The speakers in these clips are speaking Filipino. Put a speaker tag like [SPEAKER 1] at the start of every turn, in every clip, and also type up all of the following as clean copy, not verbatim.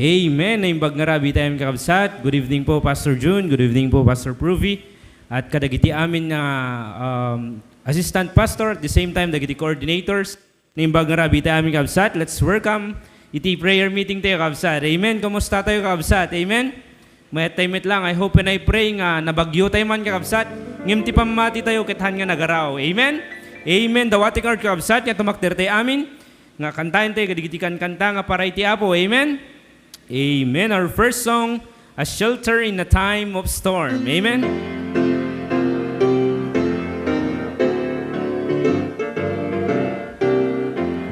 [SPEAKER 1] Amen. Naimbag nga rabi tayo kakabsat. Good evening po, Pastor June. Good evening po, Pastor Pruvi. At kadagiti amin na assistant pastor at the same time dagiti coordinators. Naimbag nga rabi tayo kakabsat. Let's welcome iti prayer meeting tayo kakabsat. Amen. Kumusta tayo kakabsat? Amen. May time lang. I hope and I pray nga nabagyo tayo man kakabsat. Ngimti pamati tayo kithan nga nagaraw. Amen. Amen. Dawati kard kakabsat nga tumakder tayo amin. Nga kantahin tayo kadigitikan kanta nga para iti apo. Amen. Amen. Our first song, A Shelter in a Time of Storm. Amen.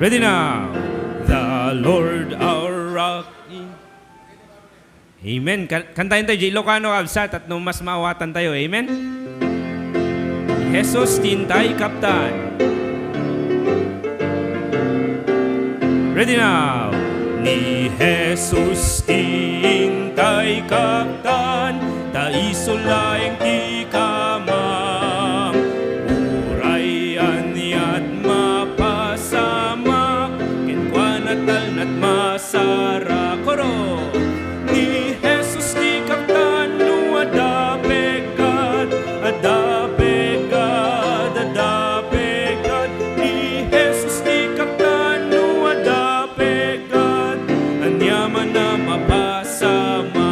[SPEAKER 1] Ready now. The Lord our rock. Amen. Kantahin tayo, J. Ilocano kabsat at nung mas maawatan tayo. Amen. Jesus tintay kaptan. Ready now. Ni Jesus tintay kaptan, ta isulaeng ti kamang, urayan niya't mapasama, kenkwan at talnat masara. Koro! Ni Jesus ti kaptan, no adapegad, adapegad, adapegad. Ni Jesus ti kaptan, no adapegad, anyaman na mapasama.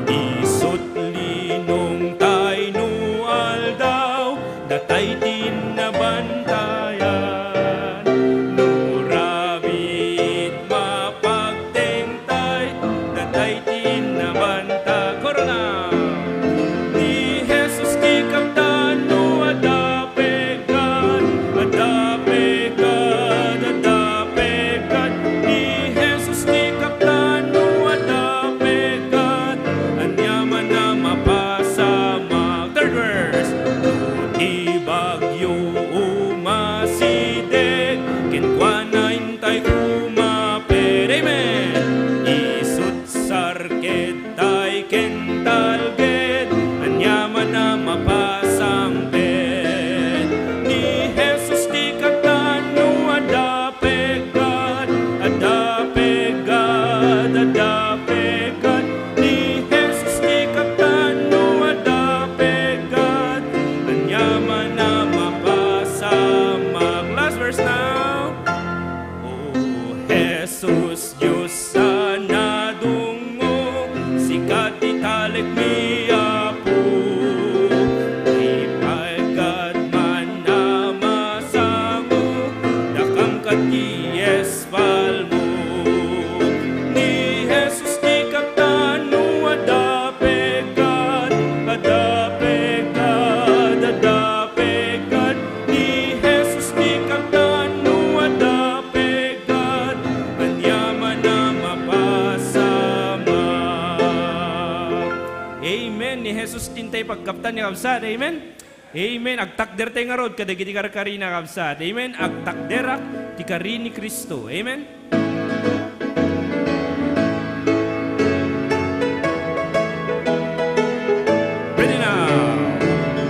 [SPEAKER 1] Isot linong tay no aldaw, datay din na bantayan. No rabit mapagtengtay, datay din na banta. Corona! Ni Jesus ti kaptan, no adapegad, adapegad, adapegad. Ni Jesus ti kaptan, no adapegad, anyaman na mapasama. Third verse. Di bagyo umasideg, kenkwan na intay kumapir. Amen. Isut sarket tay kentalged, anyaman na mapasangpet. Ni Jesus ti kaptan, no adapegad, adapegad, adapegad. Ni Jesus ti kaptan, no adapegad, anyaman na mapasama. Last verse now. O Jesus, Diyos sa nadungo, sikat italik niya po. Ipagad man na masango, dakam katiyes palmo. Ni Jesus ti kaptan, no adapegad, adapegad, adapegad. Ni Jesus ti kaptan, no adapegad, anyaman na mapasama. Amen. Ni Jesus tintay pagkaptan ni kabsat. Amen. Amen. Agtakder tayo nga rod, kadagiti karkarina kabsat. Amen. Agtakderak ti kari ni Kristo. Amen. Ready now.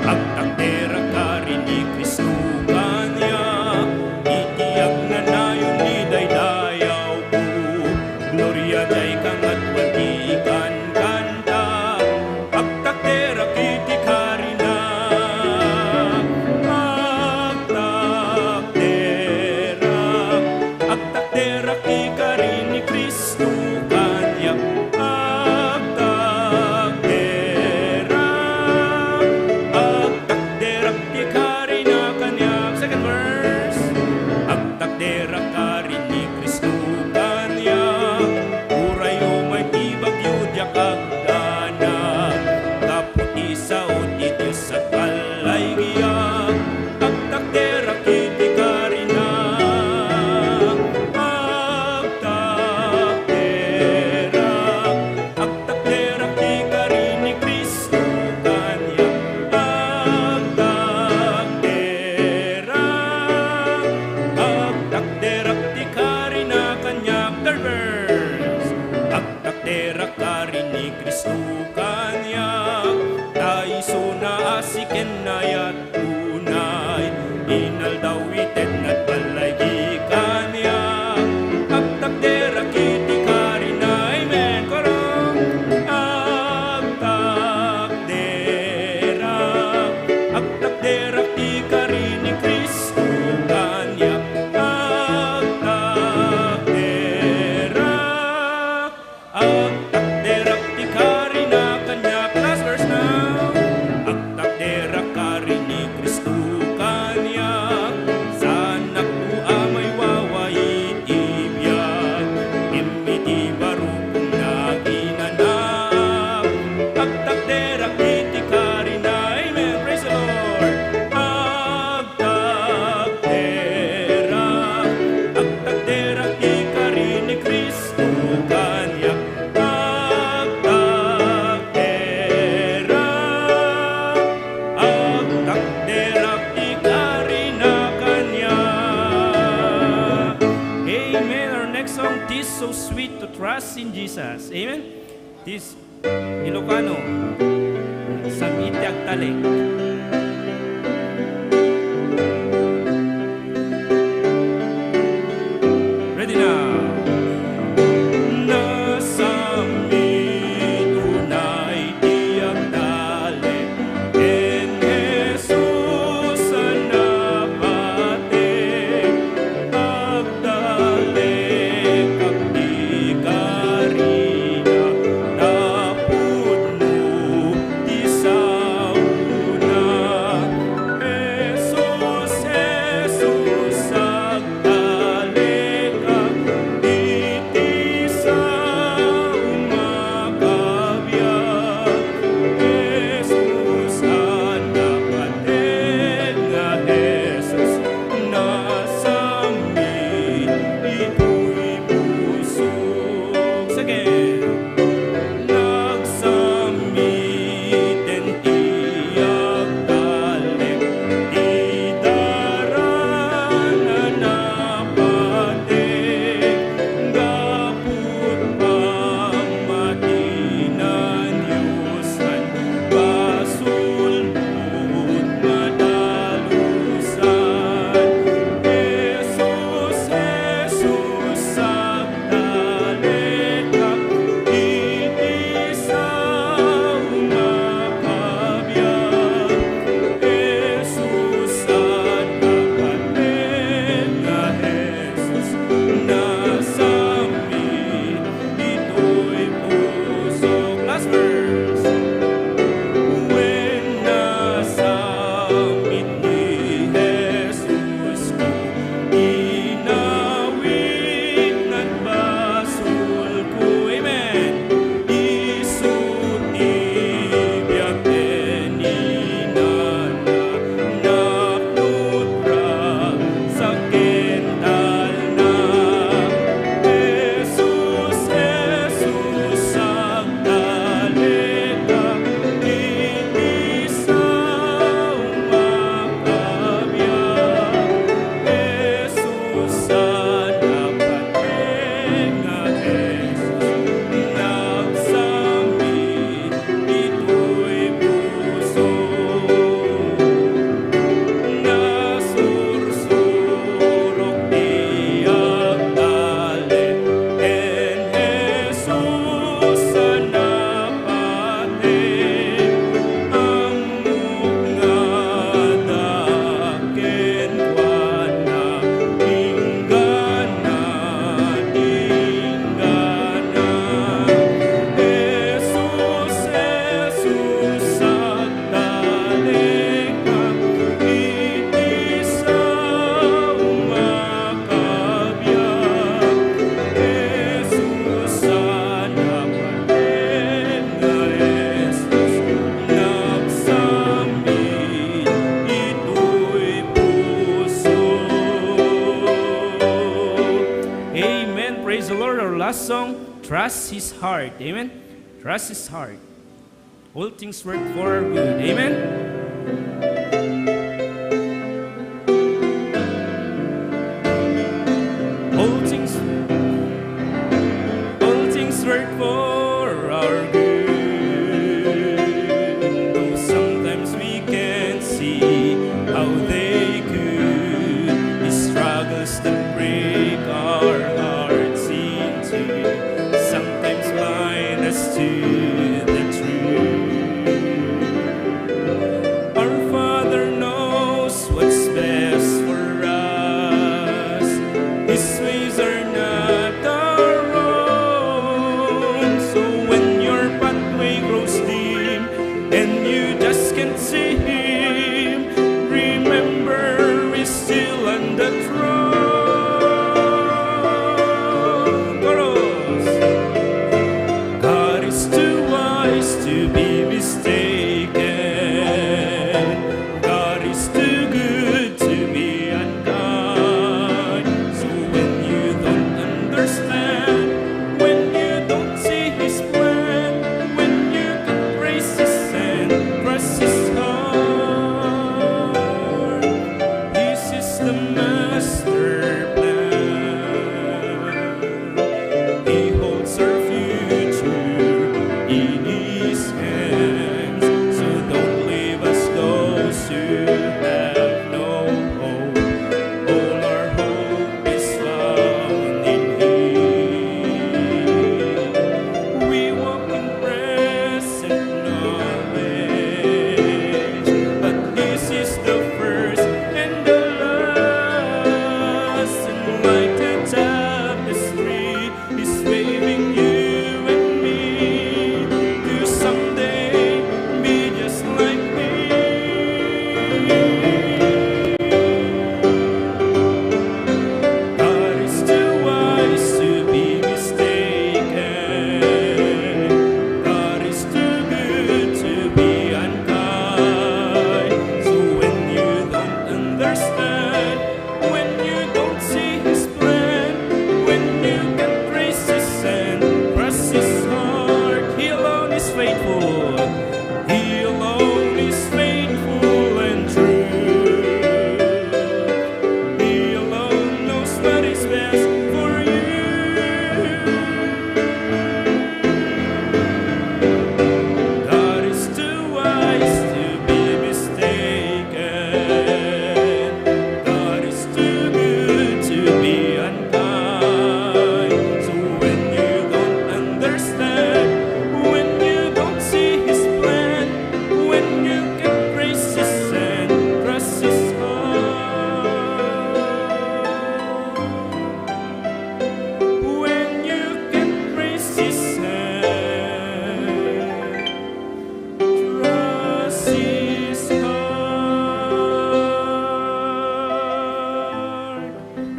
[SPEAKER 1] Agtakderak kari ni Kristo kanya, itiyak na nayon ni daydayaw ko. Gloria day kangat watikan kanta, agtakderak iti karina. Agtakderak, agtakderak trust in Jesus. Amen? This Ilocano, sa Itiag Talik. Ready na. last song, Trust His Heart. Amen? Trust His heart. All things work for our good. Amen? All things work for our good. Though sometimes we can't see how they could. These struggles that break our hearts into sometimes blind us to the truth. Our Father knows what's best for us. His ways are not our own. So when your pathway grows dim and you just can't see Him, remember He's still on the throne. Chorus. God is too wise to be mistaken. God is too good to be unkind. So when you don't understand, when you don't see His plan, when you can praise His and trust His heart, this is the Master.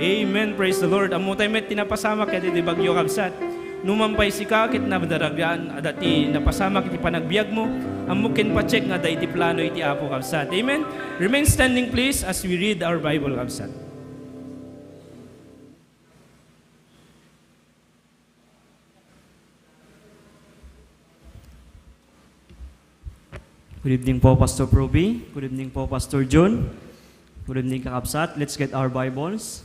[SPEAKER 1] Amen. Praise the Lord. Amo tayo met tinapasama kaya di bagyo kabsat. Numampay si kakit na madaragaan adati napasama kiti panagbiag mo. Amukin pa check nga da iti plano iti apo kabsat. Amen. Remain standing please as we read our Bible kabsat.
[SPEAKER 2] Good evening po, Pastor Proby. Good evening po, Pastor John. Good evening, kakabsat. Let's get our Bibles.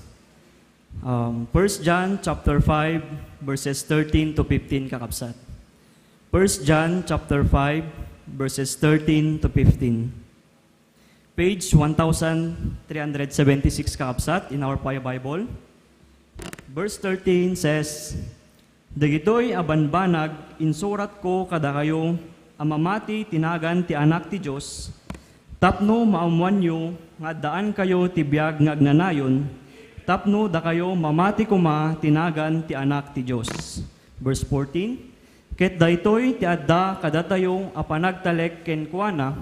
[SPEAKER 2] 1 John chapter 5, verses 13 to 15, kakabsat. 1 John chapter 5, verses 13 to 15. Page 1376, kakabsat, in our Bible. Verse 13 says, "Dagitoy abanbanag, insurat ko kada kayo, amamati tinagan ti anak ti Diyos, tapno maamwan nyo, nga daan kayo ti biag nga agnanayon, tapno da kayo mamati kuma tinagan ti anak ti Diyos." Verse 14, "Ket daytoy ti adda kadatayo a panagtalek ken kuana,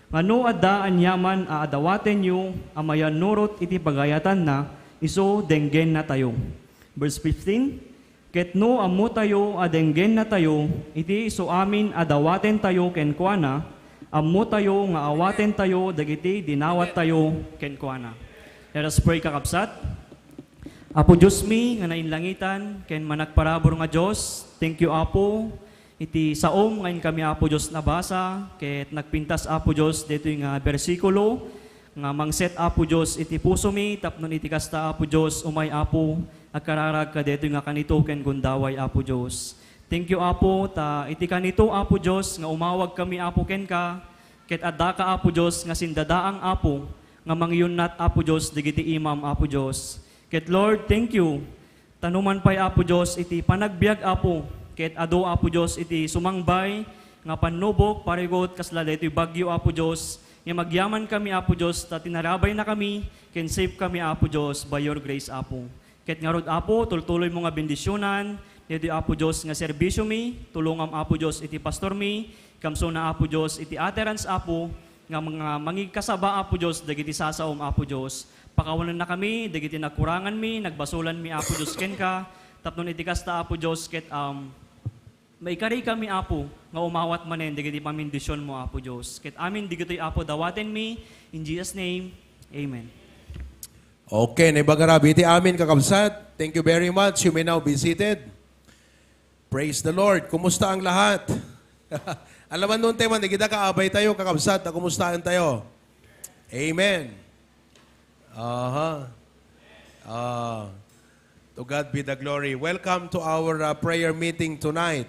[SPEAKER 2] ngano adda anyaman a adawaten nyo, amayan nurot iti pagayatan na, iso denggen na tayo." Verse 15, "Ket no ammo tayo adenggen na tayo, iti so amin adawaten tayo ken kuana, ammo tayo nga awaten tayo dagiti dinawat tayo ken kuana." Let us pray, kakabsat. Apo Diyos mi nga nainlangitan ken managparabor nga Diyos, thank you Apo. Iti saom ngayon kami Apo Diyos nabasa, ket nagpintas Apo Diyos dito nga bersikulo nga mangset Apo Diyos iti puso mi tapnon iti kasta Apo Diyos umay Apo agkararag ka dito nga kanito ken gundaway Apo Diyos. Thank you Apo ta iti kanito Apo Diyos nga umawag kami Apo ken ka, ket adda ka Apo Diyos nga sindadaang Apo nga mangyunat Apo Diyos digiti imam Apo Diyos. Ket Lord, thank you. Tanuman pay Apo Diyos iti panagbiag Apo, ket ado Apo Diyos iti sumangbay nga panubok parigot kasla daytoy bagyo Apo Diyos. Nga magyaman kami Apo Diyos ta tinarabay na kami ken safe kami Apo Diyos by your grace Apo. Ket ngarod Apo tultuloy mo nga bendisyonan dito Apo Diyos nga serbisyo mi, tulungam Apo Diyos iti pastor mi, kamso na Apo Diyos iti adherents Apo nga mga mangigkasaba Apo Diyos dagiti sasaom Apo Diyos. Pakawanan na kami dagiti nagkurangan mi, nagbasulan mi Apo Diyos ken ka, tapnon iti kasta Apo Diyos ket maikari kami Apo nga umawat manen dagiti pamindisyon mo Apo Diyos. Ket amin digitoy Apo dawaten mi in Jesus name. Amen.
[SPEAKER 3] Okay, naibagarabi iti amin kakabsat. Thank you very much. You may now be seated. Praise the Lord. Kumusta ang lahat? Alaman nun tayo, hindi kita kaabay tayo kakabsat na kumustahan tayo. Amen. To God be the glory. Welcome to our prayer meeting tonight.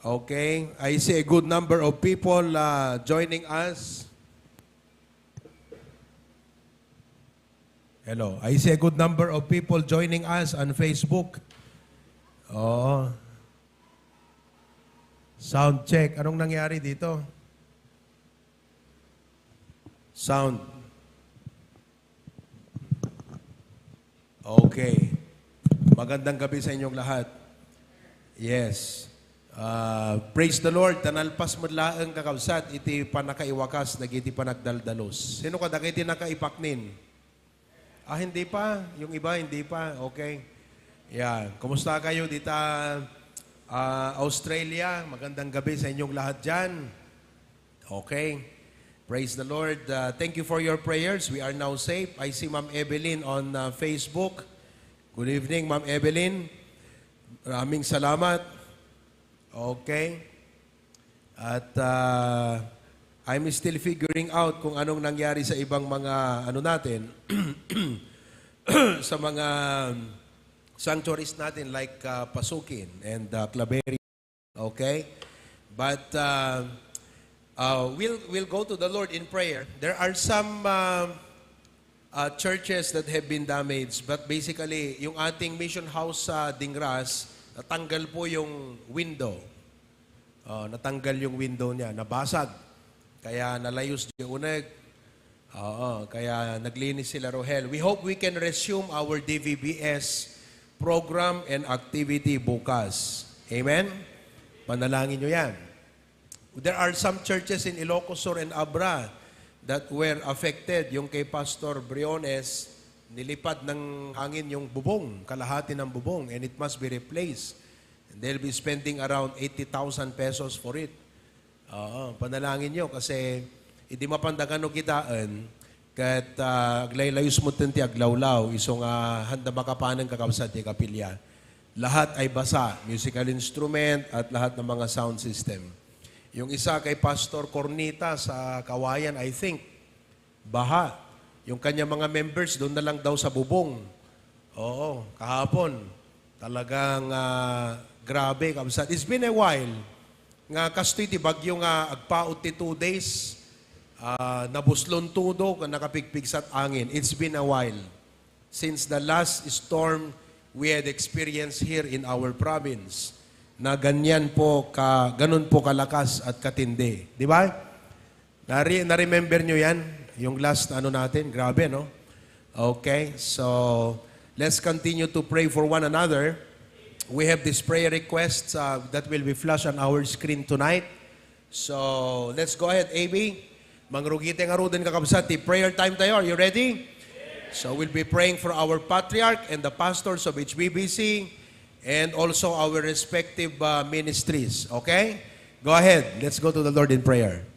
[SPEAKER 3] Okay, I see a good number of people joining us. Hello, I see a good number of people joining us on Facebook. Oh. Sound check. Anong nangyari dito? Sound. Okay. Magandang gabi sa inyong lahat. Yes. Praise the Lord. Tanalpas mo laang kakabsat, iti panakaiwakas, nagiti panagdaldalos. Sino ka dagiti nakaipaknin? Hindi pa. Yung iba, hindi pa. Okay. Yeah. Kumusta kayo dito Australia? Magandang gabi sa inyong lahat dyan. Okay. Praise the Lord. Thank you for your prayers. We are now safe. I see Ma'am Evelyn on Facebook. Good evening, Ma'am Evelyn. Maraming salamat. Okay. At I'm still figuring out kung anong nangyari sa ibang mga natin sa mga sanctuaries natin like Pasukin and Claveria. Okay? But we'll go to the Lord in prayer. There are some churches that have been damaged, but basically yung ating mission house sa Dingras, natanggal po yung window. Natanggal yung window niya, nabasag. Kaya nalayos di uneg. Kaya naglinis sila Rohel. We hope we can resume our DVBS program and activity bukas. Amen? Panalangin nyo yan. There are some churches in Ilocos Sur and Abra that were affected. Yung kay Pastor Briones, nilipad ng hangin yung bubong, kalahati ng bubong, and it must be replaced. And they'll be spending around 80,000 pesos for it. Oo, panalangin nyo kasi hindi mapandagan no kitaan kat aglaylayos mo ti aglawlaw isong handa makapanang kakabsat ti kapilya. Lahat ay basa, musical instrument at lahat ng mga sound system. Yung isa kay Pastor Cornita sa Kawayan, I think, baha. Yung kanya mga members doon na lang daw sa bubong. Oo, kahapon. Talagang grabe kabsat. It's been a while. Nga kastoy ti bagyo nga agpaot ti 2 days. Nabuslon tudo kung nakapigpigsat angin. It's been a while since the last storm we had experienced here in our province na ganyan po, ganun po kalakas at katindi. Di ba? Na-remember nyo yan? Yung last natin? Grabe, no? Okay, so let's continue to pray for one another. We have this prayer requests that will be flashed on our screen tonight. So let's go ahead, AB. Mangrugite nga ro din kakabsat. Prayer time tayo. Are you ready? So we'll be praying for our patriarch and the pastors of HBBC and also our respective ministries. Okay? Go ahead. Let's go to the Lord in prayer.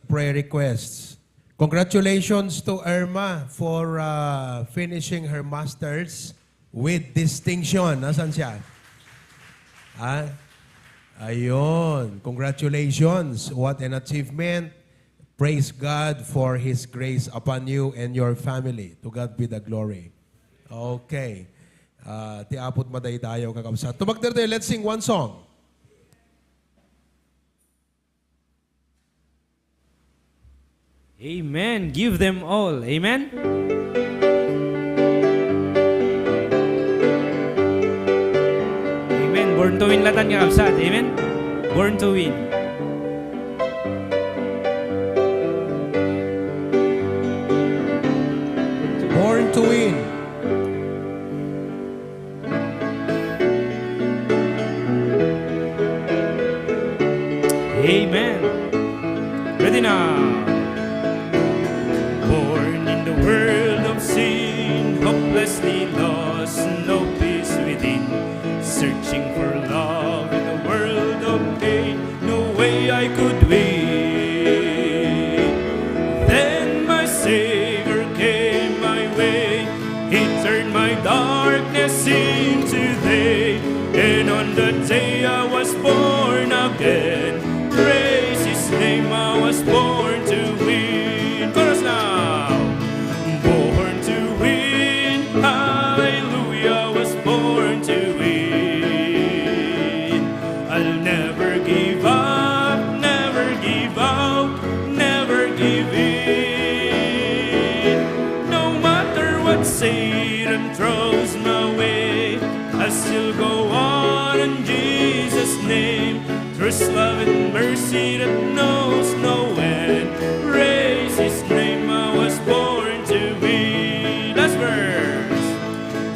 [SPEAKER 3] prayer requests. Congratulations to Irma for finishing her master's with distinction. Nasaan siya? Ah, ayun. Congratulations. What an achievement. Praise God for His grace upon you and your family. To God be the glory. Okay. Tiapot maday tayo kakabsat. Tumagder tayo. Let's sing one song.
[SPEAKER 1] Amen. Give them all. Amen. Amen. Born to win latan kakabsat. Amen. Born to win.
[SPEAKER 3] Born to win.
[SPEAKER 1] Amen. Ready now. Born in the world of sin, hopelessly lost, no peace within. Searching for love in the world of pain, no way I could win. Then my Savior came my way. He turned my darkness into day. And on the day I was born again, praise His name, I was born to win. Chorus now. Born to win, hallelujah, was born to win. I'll never give up, never give out, never give in. No matter what Satan throws my way, I still go on in Jesus' name. Trust, love, and mercy that knows no end. Praise His name, I was born to win. Last verse.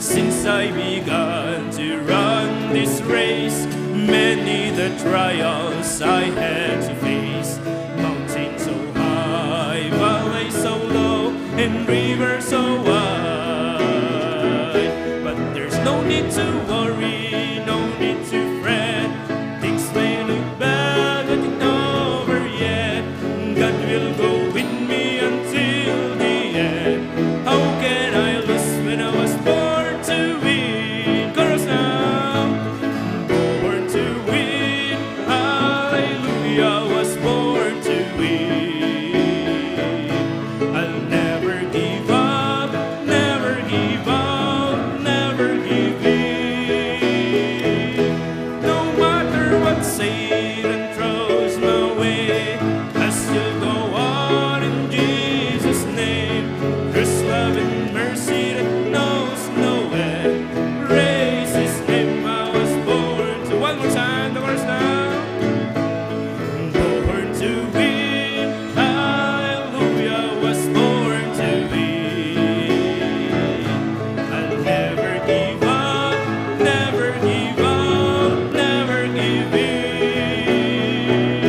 [SPEAKER 1] Since I began to run this race, many the trials I had to face. Mountains so high, valleys so low, and rivers so wide. But there's no need to worry, no need to fret. Things may look bad, but it's over yet. God will go with me until the end. How can I lose when I was born to win? Chorus now. Born to win, hallelujah, was born to win. I'll never give up, never give out, never give in. No matter what Satan throws my way, I still go on in Jesus' name. There's love and mercy that knows no end. Praise His name, I was born to. One more time, the verse now. Born to win, hallelujah, was born to win. I'll never give up, never give up, never give in.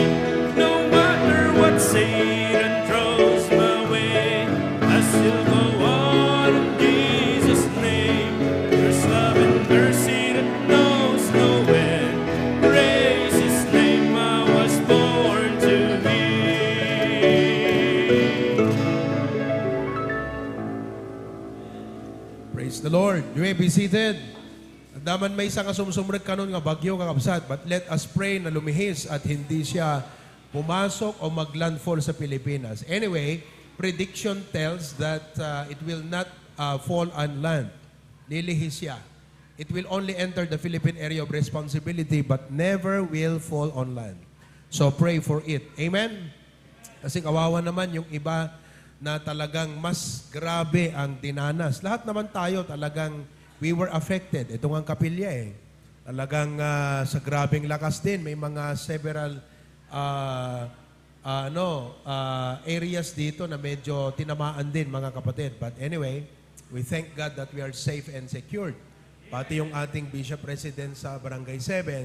[SPEAKER 1] No matter what Satan throws my way, I still go on in Jesus' name. There's love and mercy that knows no end. Praise His name, I was born to win.
[SPEAKER 3] Praise the Lord. You may be seated. Daman may isang asumsumrek kanon nga bagyo kakabsat, but let us pray na lumihis at hindi siya pumasok o maglandfall sa Pilipinas. Anyway, prediction tells that it will not fall on land. Lilihis siya. It will only enter the Philippine area of responsibility but never will fall on land. So pray for it. Amen? Kasi kawawa naman yung iba na talagang mas grabe ang dinanas. Lahat naman tayo talagang we were affected. Ito nga ang kapilya eh. Talagang sa grabeng lakas din. May mga several areas dito na medyo tinamaan din mga kapatid. But anyway, we thank God that we are safe and secured. Pati yung ating Bishop President sa Barangay 7.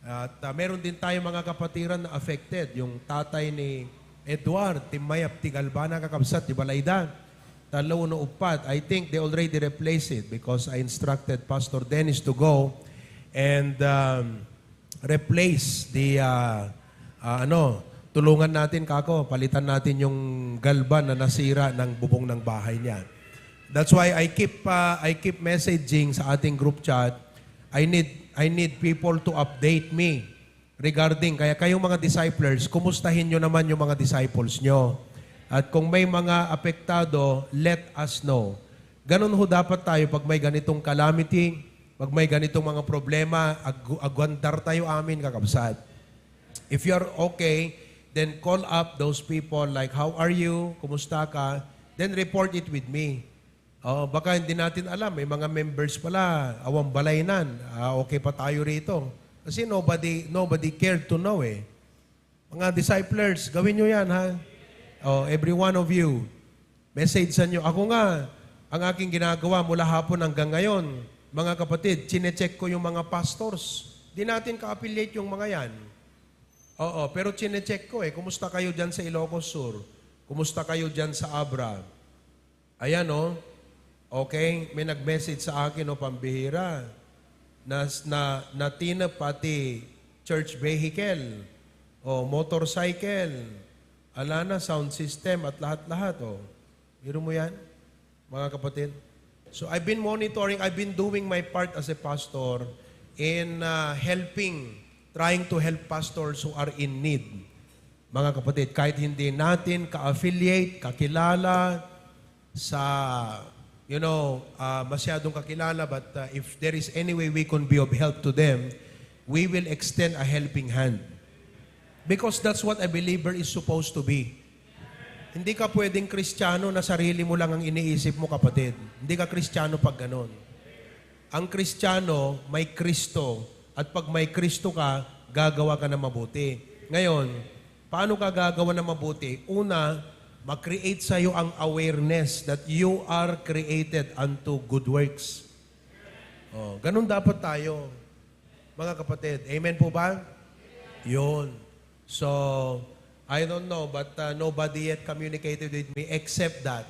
[SPEAKER 3] At meron din tayo mga kapatiran na affected. Yung tatay ni Edward Timayap Tigalbana kakabsat di Balayda. Talo no upat. I think they already replaced it because I instructed Pastor Dennis to go and replace the tulungan natin, kako, palitan natin yung galban na nasira ng bubong ng bahay niya. That's why I keep messaging sa ating group chat. I need people to update me regarding, kaya kayong mga disciples, kumustahin nyo naman yung mga disciples nyo. At kung may mga apektado, let us know. Ganun ho dapat tayo pag may ganitong calamity, pag may ganitong mga problema, agwandar tayo amin, kakabsat. If you're okay, then call up those people like, how are you? Kumusta ka? Then report it with me. Oh, baka hindi natin alam, may mga members pala, awang balaynan. Okay pa tayo rito. Kasi nobody cared to know eh. Mga disciples, gawin nyo yan ha. Oh, every one of you, message sa nyo. Ako nga, ang aking ginagawa mula hapon hanggang ngayon, mga kapatid, chinecheck ko yung mga pastors. Di natin ka-affiliate yung mga yan. Oo, pero chinecheck ko eh. Kumusta kayo dyan sa Ilocos Sur? Kumusta kayo dyan sa Abra? Ayan oh. Okay, may nag-message sa akin o pambihira na tinap pati church vehicle o motorcycle. Ala na, sound system at lahat-lahat. Biro mo yan, mga kapatid? So I've been monitoring, I've been doing my part as a pastor in trying to help pastors who are in need. Mga kapatid, kahit hindi natin ka-affiliate, kakilala sa masyadong kakilala, but if there is any way we can be of help to them, we will extend a helping hand. Because that's what a believer is supposed to be. Hindi ka pwedeng Kristiyano na sarili mo lang ang iniisip mo, kapatid. Hindi ka Kristiyano pag ganon. Ang Kristiyano, may Kristo. At pag may Kristo ka, gagawa ka na mabuti. Ngayon, paano ka gagawa na mabuti? Una, mag-create sa iyo ang awareness that you are created unto good works. Ganun dapat tayo, mga kapatid. Amen po ba? Yun. So, I don't know, but nobody yet communicated with me except that,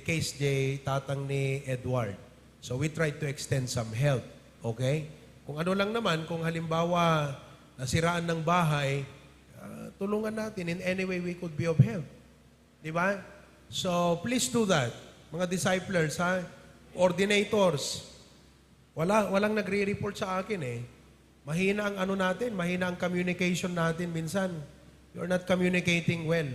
[SPEAKER 3] Case J, tatang ni Edward. So, we tried to extend some help. Okay? Kung ano lang naman, kung halimbawa nasiraan ng bahay, tulungan natin in any way we could be of help. Diba? So, please do that. Mga disciples, ha? Ordinators. Walang nagre-report sa akin eh. Mahina ang mahina ang communication natin minsan. You're not communicating well.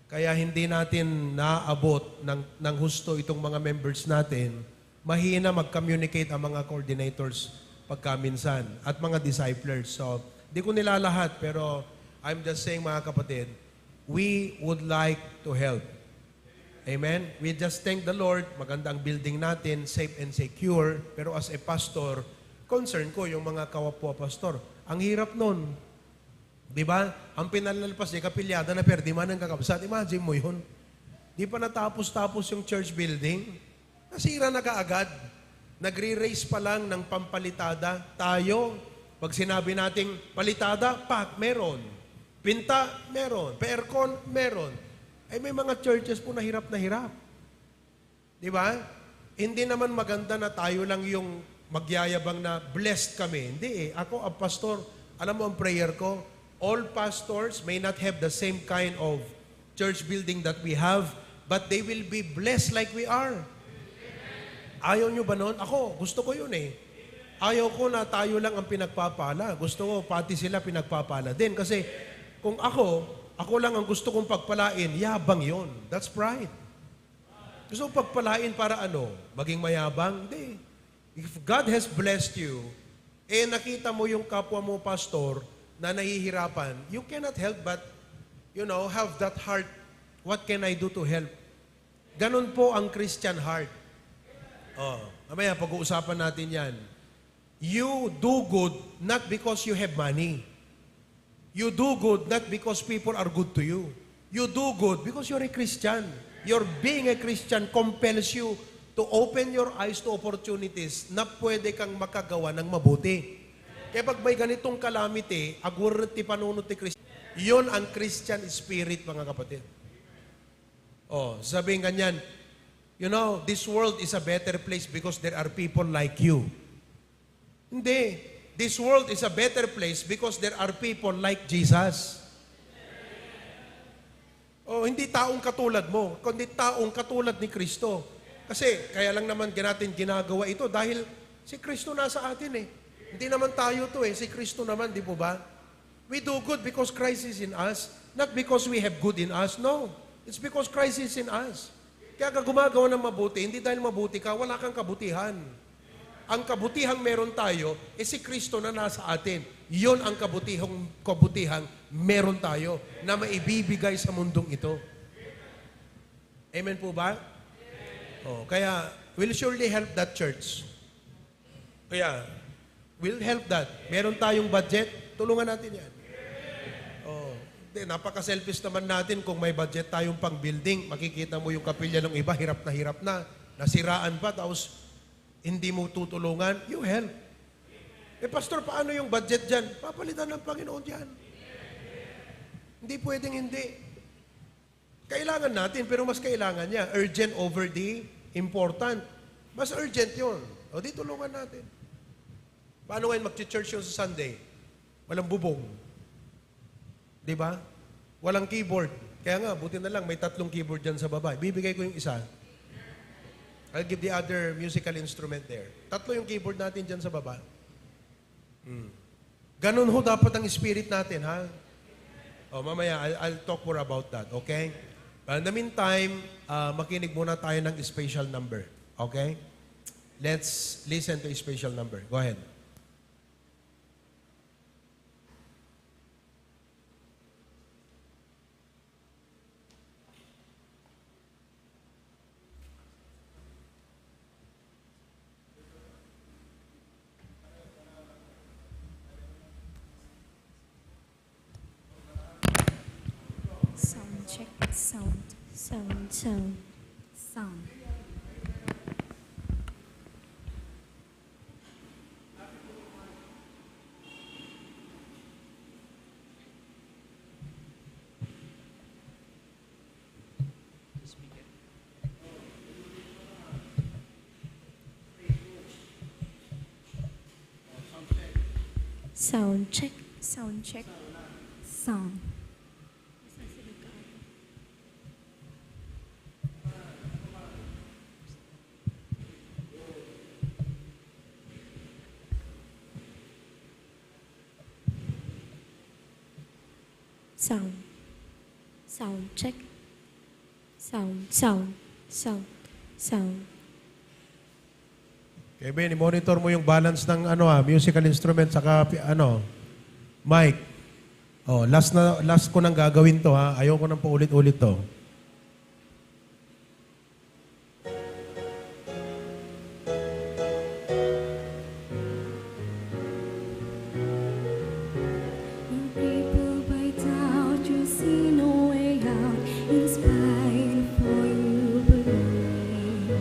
[SPEAKER 3] Kaya hindi natin naabot ng husto itong mga members natin. Mahina mag-communicate ang mga coordinators pagka minsan at mga disciples. So, di ko nilalahat pero I'm just saying, mga kapatid, we would like to help. Amen? We just thank the Lord. Maganda ang building natin, safe and secure. Pero as a pastor, concern ko yung mga kapwa pastor. Ang hirap nun. Di ba? Ang pinalalpas niya, kapilyada na perdiman ng kakabsat. Imagine mo yun. Di pa natapos-tapos yung church building. Nasira na kaagad. Nagre-raise pa lang ng pampalitada. Tayo, pag sinabi nating palitada, pak, meron. Pinta, meron. Pa-aircon, meron. Ay may mga churches po na hirap. Di ba? Hindi naman maganda na tayo lang yung magyayabang na blessed kami. Hindi eh. Ako, ang pastor, alam mo ang prayer ko, all pastors may not have the same kind of church building that we have, but they will be blessed like we are. Ayaw nyo ba nun? Ako, gusto ko yun eh. Ayaw ko na tayo lang ang pinagpapala. Gusto ko, pati sila pinagpapala din. Kasi, kung ako lang ang gusto kong pagpalain, yabang yon. That's pride. Gusto kong pagpalain para ano? Maging mayabang? Hindi. If God has blessed you, nakita mo yung kapwa mo pastor na nahihirapan, you cannot help but, have that heart. What can I do to help? Ganon po ang Christian heart. Mamaya pag-uusapan natin yan. You do good not because you have money. You do good not because people are good to you. You do good because you're a Christian. Your being a Christian compels you to open your eyes to opportunities na pwede kang makagawa ng mabuti. Kaya pag may ganitong calamity, agurot ti panunot ti Christian. Yun ang Christian spirit, mga kapatid. Sabihin ganyan, this world is a better place because there are people like you. Hindi. This world is a better place because there are people like Jesus. O hindi taong katulad mo, kundi taong katulad ni Kristo. Kasi kaya lang naman natin ginagawa ito dahil si Kristo nasa atin eh. Hindi naman tayo to eh, si Kristo naman, di po ba? We do good because Christ is in us, not because we have good in us. No, it's because Christ is in us. Kaya ka gumagawa ng mabuti, hindi dahil mabuti ka, wala kang kabutihan. Ang kabutihang meron tayo, si Kristo na nasa atin. Iyon ang kabutihang meron tayo na maibibigay sa mundong ito. Amen po ba? Oh, kaya, we'll surely help that church. Kaya, we'll help that. Meron tayong budget, tulungan natin yan. Oh, napaka-selfish naman natin kung may budget tayong pang building, makikita mo yung kapilya ng iba, hirap na, nasiraan pa, tapos hindi mo tutulungan, you help. Pastor, paano yung budget dyan? Papalitan ng Panginoon dyan. Hindi pwedeng hindi. Kailangan natin, pero mas kailangan niya. Urgent over the important. Mas urgent yun. O di tulungan natin. Paano ngayon mag-church yun sa Sunday? Walang bubong. Di ba? Walang keyboard. Kaya nga, buti na lang, may 3 keyboard dyan sa baba. Bibigay ko yung isa. I'll give the other musical instrument there. 3 yung keyboard natin dyan sa baba. Ganun ho dapat ang spirit natin, ha? O, mamaya, I'll talk more about that, okay? But in the meantime, makinig muna tayo ng special number, okay? Let's listen to a special number. Go ahead.
[SPEAKER 4] Sound check. Sound. Sound check. Sound check. Sound. Sound. Sound check. Sound.
[SPEAKER 3] Okay, Ben, monitor mo yung balance ng musical instrument saka mic. Oh, last ko nang gagawin to, ha. Ayoko nang paulit-ulit to.
[SPEAKER 4] When people bite out, you see no way out. In spite of all you believe,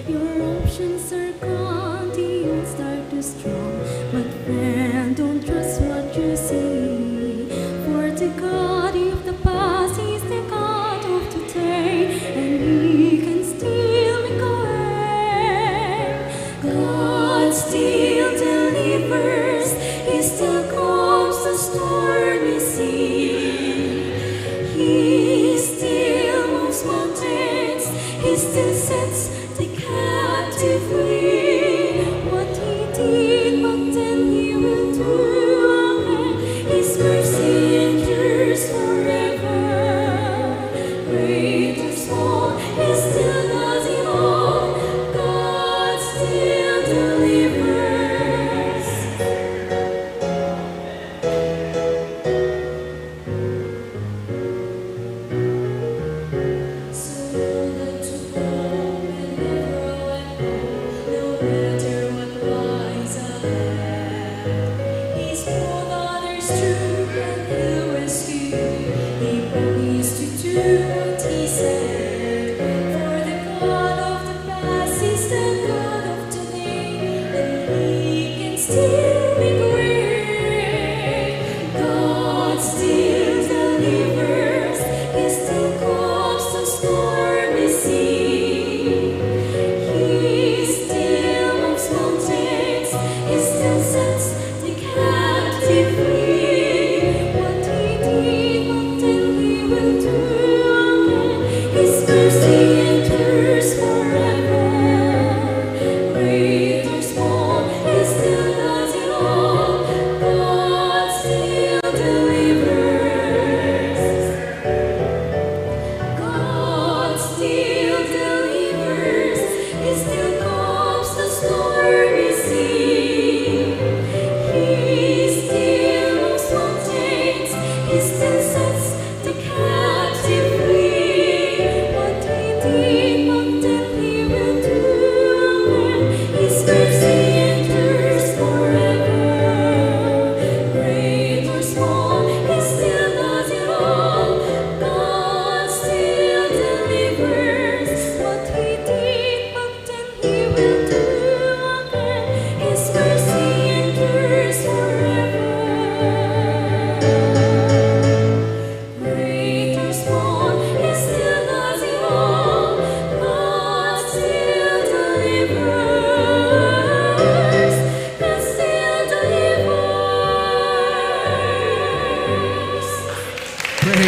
[SPEAKER 4] your options are gone. The old start to strong, but friend, don't trust what you see. For the God of the past is the God of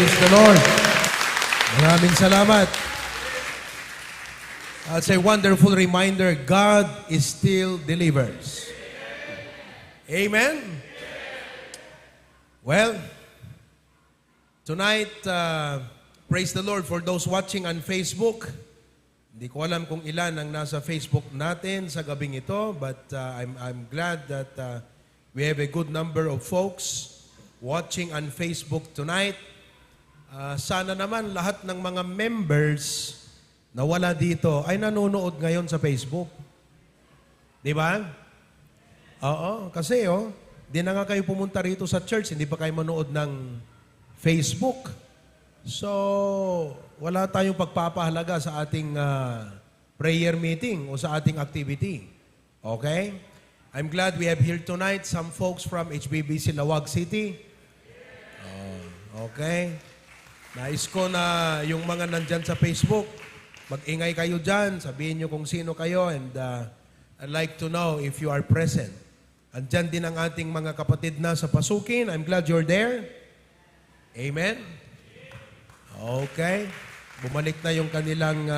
[SPEAKER 3] Praise the Lord. Maraming salamat. It's a wonderful reminder, God is still delivers. Amen? Well, tonight, praise the Lord for those watching on Facebook. Hindi ko alam kung ilan ang nasa Facebook natin sa gabing ito, but I'm glad that we have a good number of folks watching on Facebook tonight. Sana naman lahat ng mga members na wala dito ay nanonood ngayon sa Facebook. Di ba? Oo, kasi di na nga kayo pumunta rito sa church, hindi pa kayo manood ng Facebook. So, wala tayong pagpapahalaga sa ating prayer meeting o sa ating activity. Okay? I'm glad we have here tonight some folks from HBBC Lawag City. Okay? Nais ko na yung mga nandyan sa Facebook, mag-ingay kayo dyan, sabihin nyo kung sino kayo, and I'd like to know if you are present. Andyan din ang ating mga kapatid na sa Pasukin. I'm glad you're there. Amen? Okay. Bumalik na yung kanilang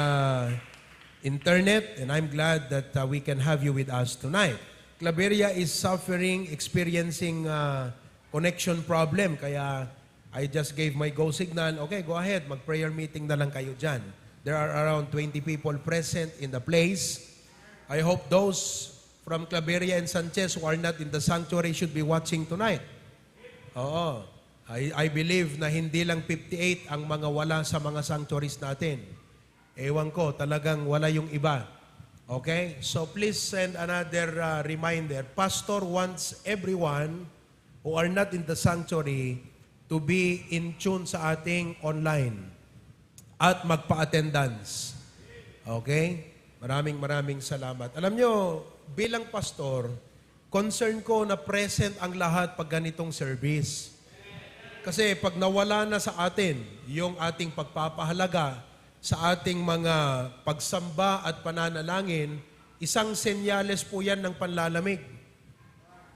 [SPEAKER 3] internet, and I'm glad that we can have you with us tonight. Claveria is experiencing connection problem, kaya I just gave my go signal. Okay, go ahead, mag-prayer meeting na lang kayo dyan. There are around 20 people present in the place. I hope those from Claveria and Sanchez who are not in the sanctuary should be watching tonight. Oo. I believe na hindi lang 58 ang mga wala sa mga sanctuaries natin. Ewan ko, talagang wala yung iba. Okay? So please send another reminder. Pastor wants everyone who are not in the sanctuary to be in tune sa ating online at magpa-attendance. Okay? Maraming salamat. Alam nyo, bilang pastor, concern ko na present ang lahat pag ganitong service. Kasi pag nawala na sa atin yung ating pagpapahalaga sa ating mga pagsamba at pananalangin, isang senyales po yan ng panlalamig.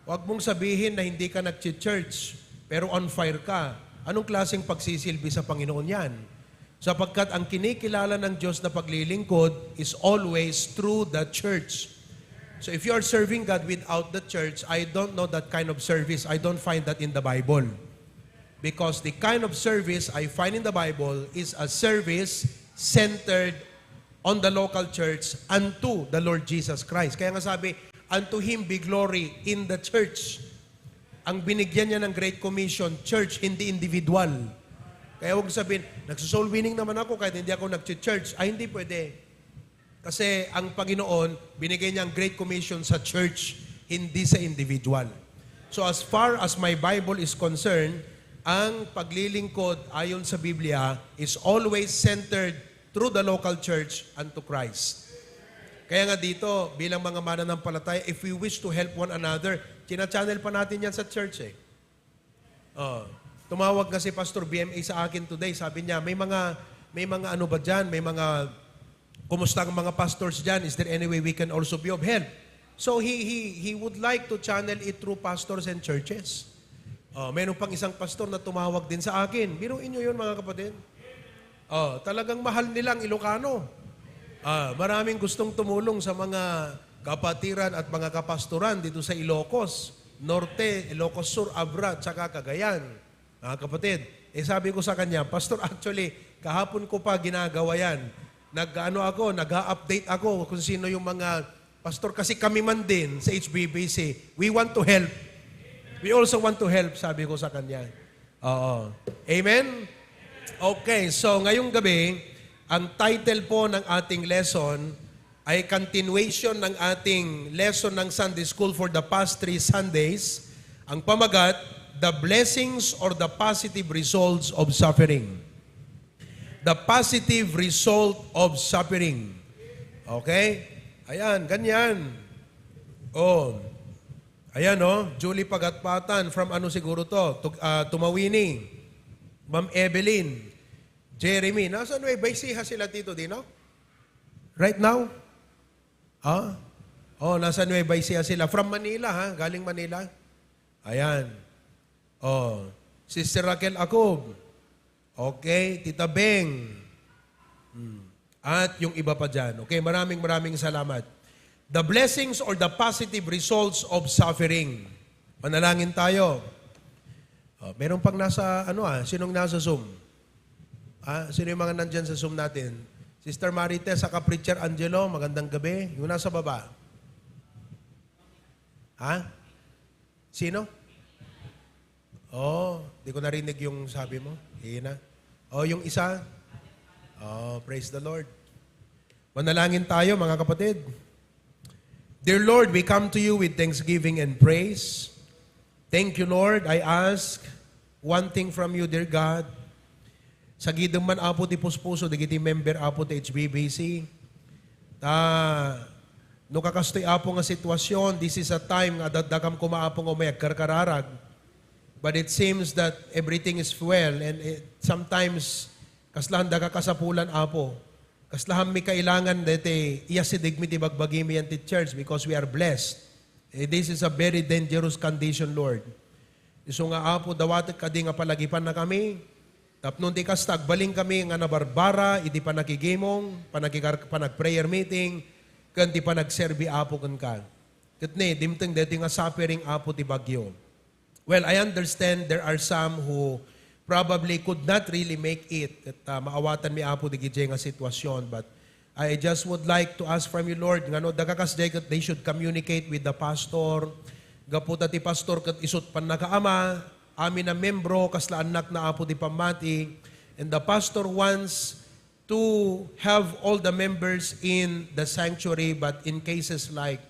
[SPEAKER 3] Huwag mong sabihin na hindi ka nag-church, pero on fire ka. Anong klaseng pagsisilbi sa Panginoon yan? Sapagkat ang kinikilala ng Diyos na paglilingkod is always through the church. So if you are serving God without the church, I don't know that kind of service. I don't find that in the Bible. Because the kind of service I find in the Bible is a service centered on the local church unto the Lord Jesus Christ. Kaya nga sabi, unto Him be glory in the church. Ang binigyan niya ng Great Commission, church, hindi individual. Kaya huwag sabihin, nagsusoul winning naman ako kahit hindi ako nag-church. Ay, hindi pwede. Kasi ang Panginoon, binigay niya ang Great Commission sa church, hindi sa individual. So as far as my Bible is concerned, ang paglilingkod ayon sa Biblia is always centered through the local church unto Christ. Kaya nga dito, bilang mga mananampalataya, if we wish to help one another, china-channel pa natin yan sa church eh. Tumawag nga si Pastor BMA sa akin today, sabi niya, may mga ano ba dyan, may mga, kumusta ang mga pastors dyan, is there any way we can also be of help? So he would like to channel it through pastors and churches. Meron pang isang pastor na tumawag din sa akin. Biruin nyo yun mga kapatid. Talagang mahal nilang Ilocano. Maraming gustong tumulong sa mga kapatiran at mga kapastoran dito sa Ilocos, Norte, Ilocos Sur, Abra, tsaka Cagayan. Mga kapatid, sabi ko sa kanya, Pastor, actually, kahapon ko pa ginagawa yan. Nag-update ako kung sino yung mga pastor. Kasi kami man din sa HBBC, we want to help. We also want to help, sabi ko sa kanya. Oo. Amen? Okay, so ngayong gabi, ang title po ng ating lesson ay continuation ng ating lesson ng Sunday School for the past 3 Sundays. Ang pamagat, The Blessings or the Positive Results of Suffering. The positive result of suffering. Okay? Ayan, ganyan. Ayan, Julie Pagatpatan from ano siguro to? Tumawini. Ma'am Evelyn. Jeremy. Nasa Nueva Ecija sila dito, di no? Right now? Nasa Nueva Ecija sila. From Manila, Galing Manila. Ayan. Sister Raquel Acob. Okay, Tita Beng. At yung iba pa dyan. Okay, maraming salamat. The blessings or the positive results of suffering. Manalangin tayo. Meron pang nasa, sinong nasa Zoom? Sino yung mga nandyan sa Zoom natin? Sister Marites, saka Preacher Angelo, magandang gabi. Yung nasa baba. Sino? Di ko narinig yung sabi mo. Hina. Yung isa? Praise the Lord. Manalangin tayo, mga kapatid. Dear Lord, we come to you with thanksgiving and praise. Thank you, Lord. I ask one thing from you, dear God. Sa gidong man apo ti puspuso, digiti member apo ti HBBC. No kakastoy apo nga sitwasyon, this is a time nga dadakam kumaapong umayag karkararag. But it seems that everything is well and sometimes kaslahan da kakasapulan apo. Kaslahan mi kailangan dete iyasidig mi ti bagbagimi yan ti church because we are blessed. This is a very dangerous condition, Lord. Iso nga apo dawat kadi nga palagipan na kami. Tapnon ti kastag baling kami nga nabarbara, idi pa nakigimong, panag-prayer meeting, kanti pa nagserbi apo kan ka. Katne, dimteng deti nga suffering apo ti bagyo. Well, I understand there are some who probably could not really make it. At maawatan mi apo di gijay nga sitwasyon. But I just would like to ask from you, Lord, nga no, dagakasday kat they should communicate with the pastor. Gaputa ti pastor kat isut pan nakaama, amin na membro, kasla anak na apo di pamati. And the pastor wants to have all the members in the sanctuary, but in cases like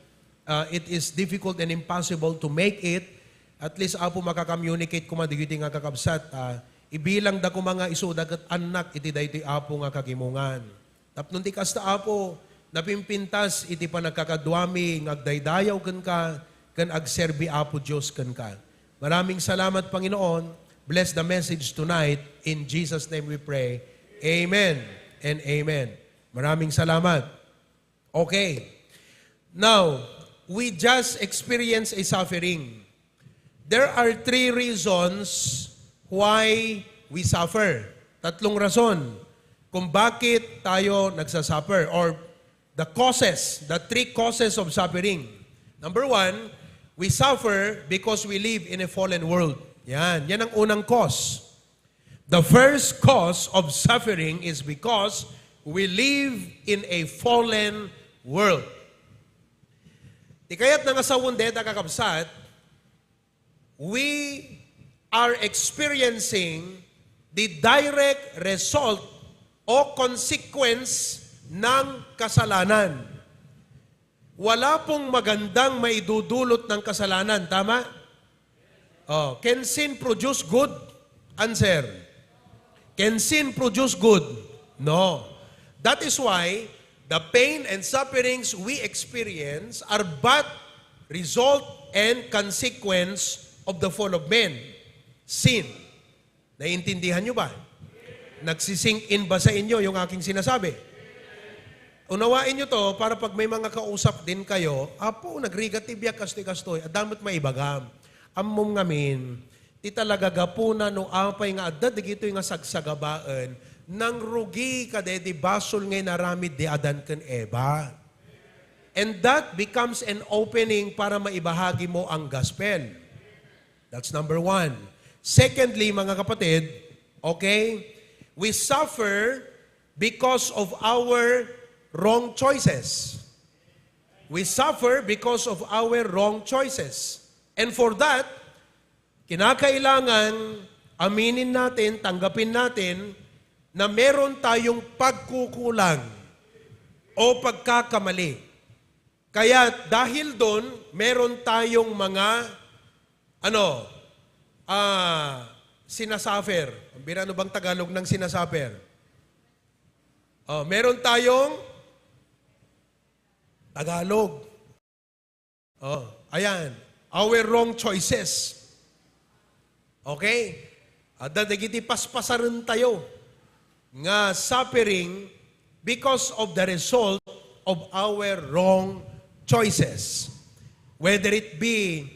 [SPEAKER 3] it is difficult and impossible to make it, at least apo makakommunicate kuma digiti nga kakabsat. Ibilang da ko mga isuda kat anak iti dayti apo nga kagimungan. Tapnon ti kasta apo napimpintas iti pa nagkakadwami ngagdaydayaw kan agserbi apo Dios kan ka. Maraming salamat Panginoon. Bless the message tonight. In Jesus name we pray. Amen and amen. Maraming salamat. Okay. Now, we just experienced a suffering. There are 3 reasons why we suffer. 3 rason kung bakit tayo nagsasuffer or the 3 causes of suffering. Number 1, we suffer because we live in a fallen world. Yan ang unang cause. The first cause of suffering is because we live in a fallen world. Di kaya't nangasawon deta kakabsat, we are experiencing the direct result o consequence ng kasalanan. Wala pong magandang maidudulot ng kasalanan. Tama? Can sin produce good? Answer. Can sin produce good? No. That is why the pain and sufferings we experience are but result and consequence of the fall of men. Sin. Naiintindihan nyo ba? Nagsisink in ba sa inyo yung aking sinasabi? Unawain nyo to para pag may mga kausap din kayo, apo, nagrigatibya kastoy-kastoy, adamot maibagam. Ammom ngamin, ti talaga gapuna no apay nga adda digito nga sagsagabaan, nang rugi ka di basol ngay naramid di adan ken eba. And that becomes an opening para maibahagi mo ang gospel. That's number 1. Secondly, mga kapatid, okay, we suffer because of our wrong choices. We suffer because of our wrong choices. And for that, kinakailangan aminin natin, tanggapin natin na meron tayong pagkukulang o pagkakamali. Kaya dahil doon, meron tayong mga sinasuffer. Ano bang Tagalog ng sinasuffer? Meron tayong Tagalog. Ayan. Our wrong choices. Okay? Dadagiti paspasaran tayo nga suffering because of the result of our wrong choices. Whether it be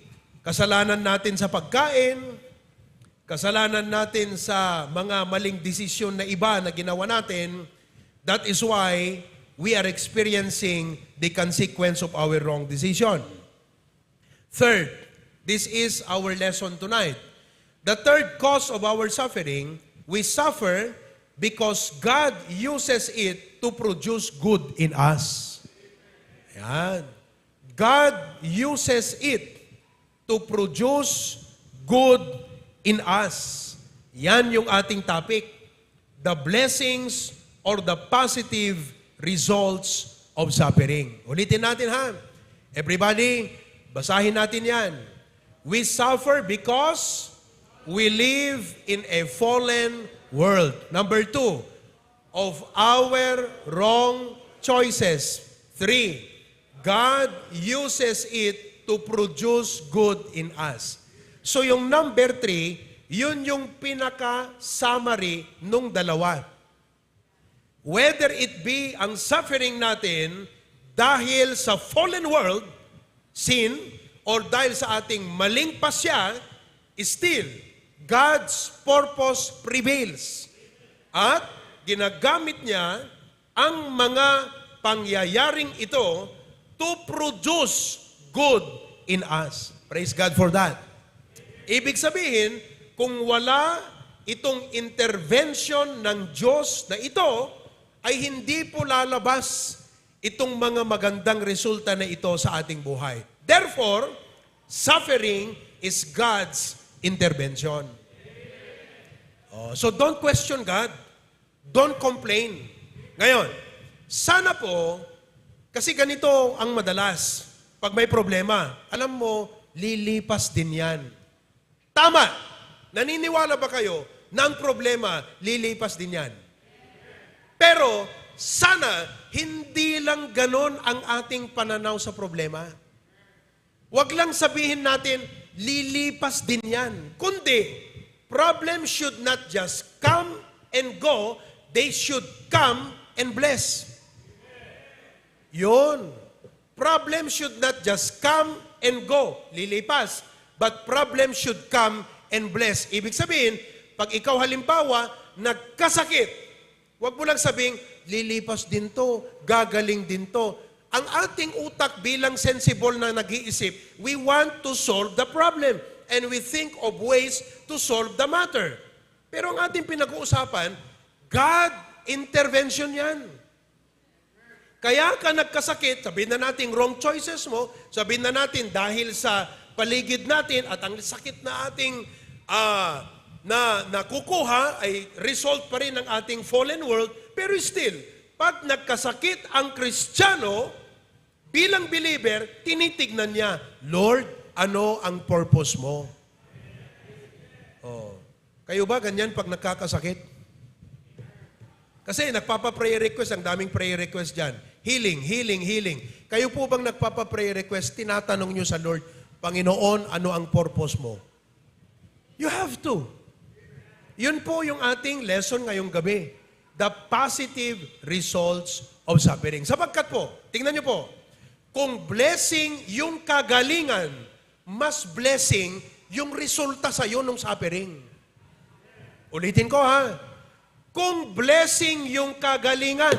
[SPEAKER 3] kasalanan natin sa pagkain, kasalanan natin sa mga maling desisyon na iba na ginawa natin, that is why we are experiencing the consequence of our wrong decision. Third, this is our lesson tonight. The third cause of our suffering, we suffer because God uses it to produce good in us. Yan. God uses it to produce good in us. Yan yung ating topic. The blessings or the positive results of suffering. Ulitin natin ha. Everybody, basahin natin yan. We suffer because we live in a fallen world. Number 2, of our wrong choices. 3, God uses it to produce good in us. So yung number 3, yun yung pinaka-summary nung dalawa. Whether it be ang suffering natin dahil sa fallen world, sin, or dahil sa ating maling pasya, still, God's purpose prevails. At ginagamit niya ang mga pangyayaring ito to produce good in us. Praise God for that. Ibig sabihin, kung wala itong intervention ng Diyos na ito, ay hindi po lalabas itong mga magandang resulta na ito sa ating buhay. Therefore, suffering is God's intervention. So don't question God. Don't complain. Ngayon, sana po, kasi ganito ang madalas. Pag may problema, alam mo, lilipas din yan. Tama. Naniniwala ba kayo na ang problema, lilipas din yan? Pero, sana, hindi lang ganon ang ating pananaw sa problema. Huwag lang sabihin natin, lilipas din yan. Kundi, problems should not just come and go, they should come and bless. Yun. Problems should not just come and go, lilipas. But problems should come and bless. Ibig sabihin, pag ikaw halimbawa, nagkasakit, huwag mo lang sabing, lilipas din to, gagaling din to. Ang ating utak bilang sensible na nag-iisip, we want to solve the problem. And we think of ways to solve the matter. Pero ang ating pinag-uusapan, God intervention yan. Kaya ka nagkasakit, sabihin na natin wrong choices mo, sabihin na natin dahil sa paligid natin at ang sakit na ating na nakukuha ay result pa rin ng ating fallen world, pero still, pag nagkasakit ang Kristiyano, bilang believer, tinitignan niya, Lord, ano ang purpose mo? Oh. Kayo ba ganyan pag nagkakasakit? Kasi nagpapa-prayer request, ang daming prayer request dyan. Healing, healing, healing. Kayo po bang nagpapa-prayer request, tinatanong nyo sa Lord, Panginoon, ano ang purpose mo? You have to. Yun po yung ating lesson ngayong gabi. The positive results of suffering. Sapagkat po, tingnan nyo po, kung blessing yung kagalingan, mas blessing yung resulta sa iyo ng suffering. Ulitin ko ha. Kung blessing yung kagalingan,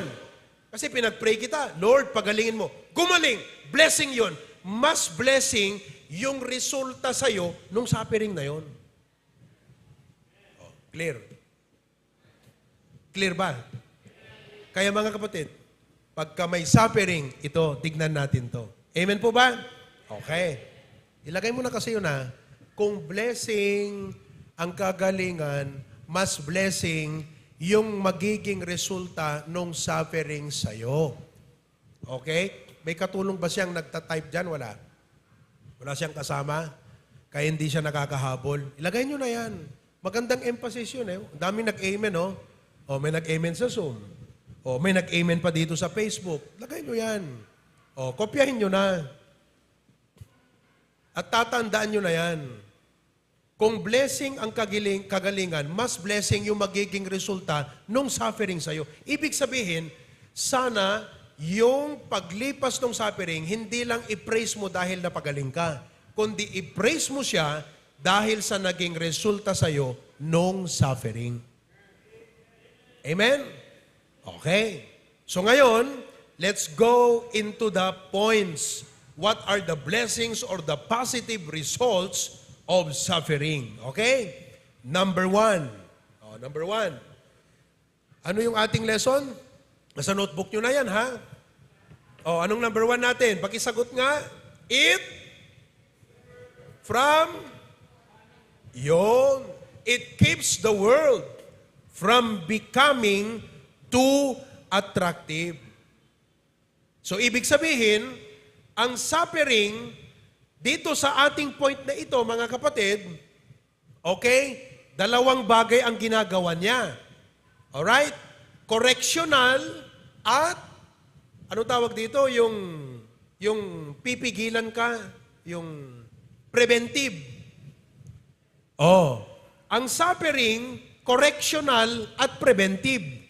[SPEAKER 3] kasi pinag-pray kita, Lord, pagalingin mo. Gumaling, blessing yun. Mas blessing yung resulta sa iyo nung suffering na yun. Oh, clear. Clear ba? Kaya mga kapatid, pagka may suffering, ito, tignan natin to. Amen po ba? Okay. Ilagay mo na kasi yun ha. Kung blessing ang kagalingan, mas blessing yung magiging resulta nung suffering sa'yo. Okay? May katulong ba siyang nagtatype dyan? Wala. Wala siyang kasama? Kaya hindi siya nakakahabol. Ilagay nyo na yan. Magandang emphasis yun eh. Ang daming nag-amen, oh. O, may nag-amen sa Zoom. O, may nag-amen pa dito sa Facebook. Lagay nyo yan. O, kopyahin nyo na. At tatandaan nyo na yan. Kung blessing ang kagalingan, mas blessing yung magiging resulta nung suffering sa'yo. Ibig sabihin, sana yung paglipas ng suffering, hindi lang i-praise mo dahil napagaling ka, kundi i-praise mo siya dahil sa naging resulta sa'yo nung suffering. Amen? Okay. So ngayon, let's go into the points. What are the blessings or the positive results of suffering? Okay? Number 1. Number 1. Ano yung ating lesson? Nasa notebook nyo na yan, ha? Anong number 1 natin? Pakisagot nga. It keeps the world from becoming too attractive. So, ibig sabihin, ang suffering, dito sa ating point na ito, mga kapatid, okay, 2 bagay ang ginagawa niya. Alright? Correctional at, ano tawag dito? Yung pipigilan ka, yung preventive. Ang suffering, correctional at preventive.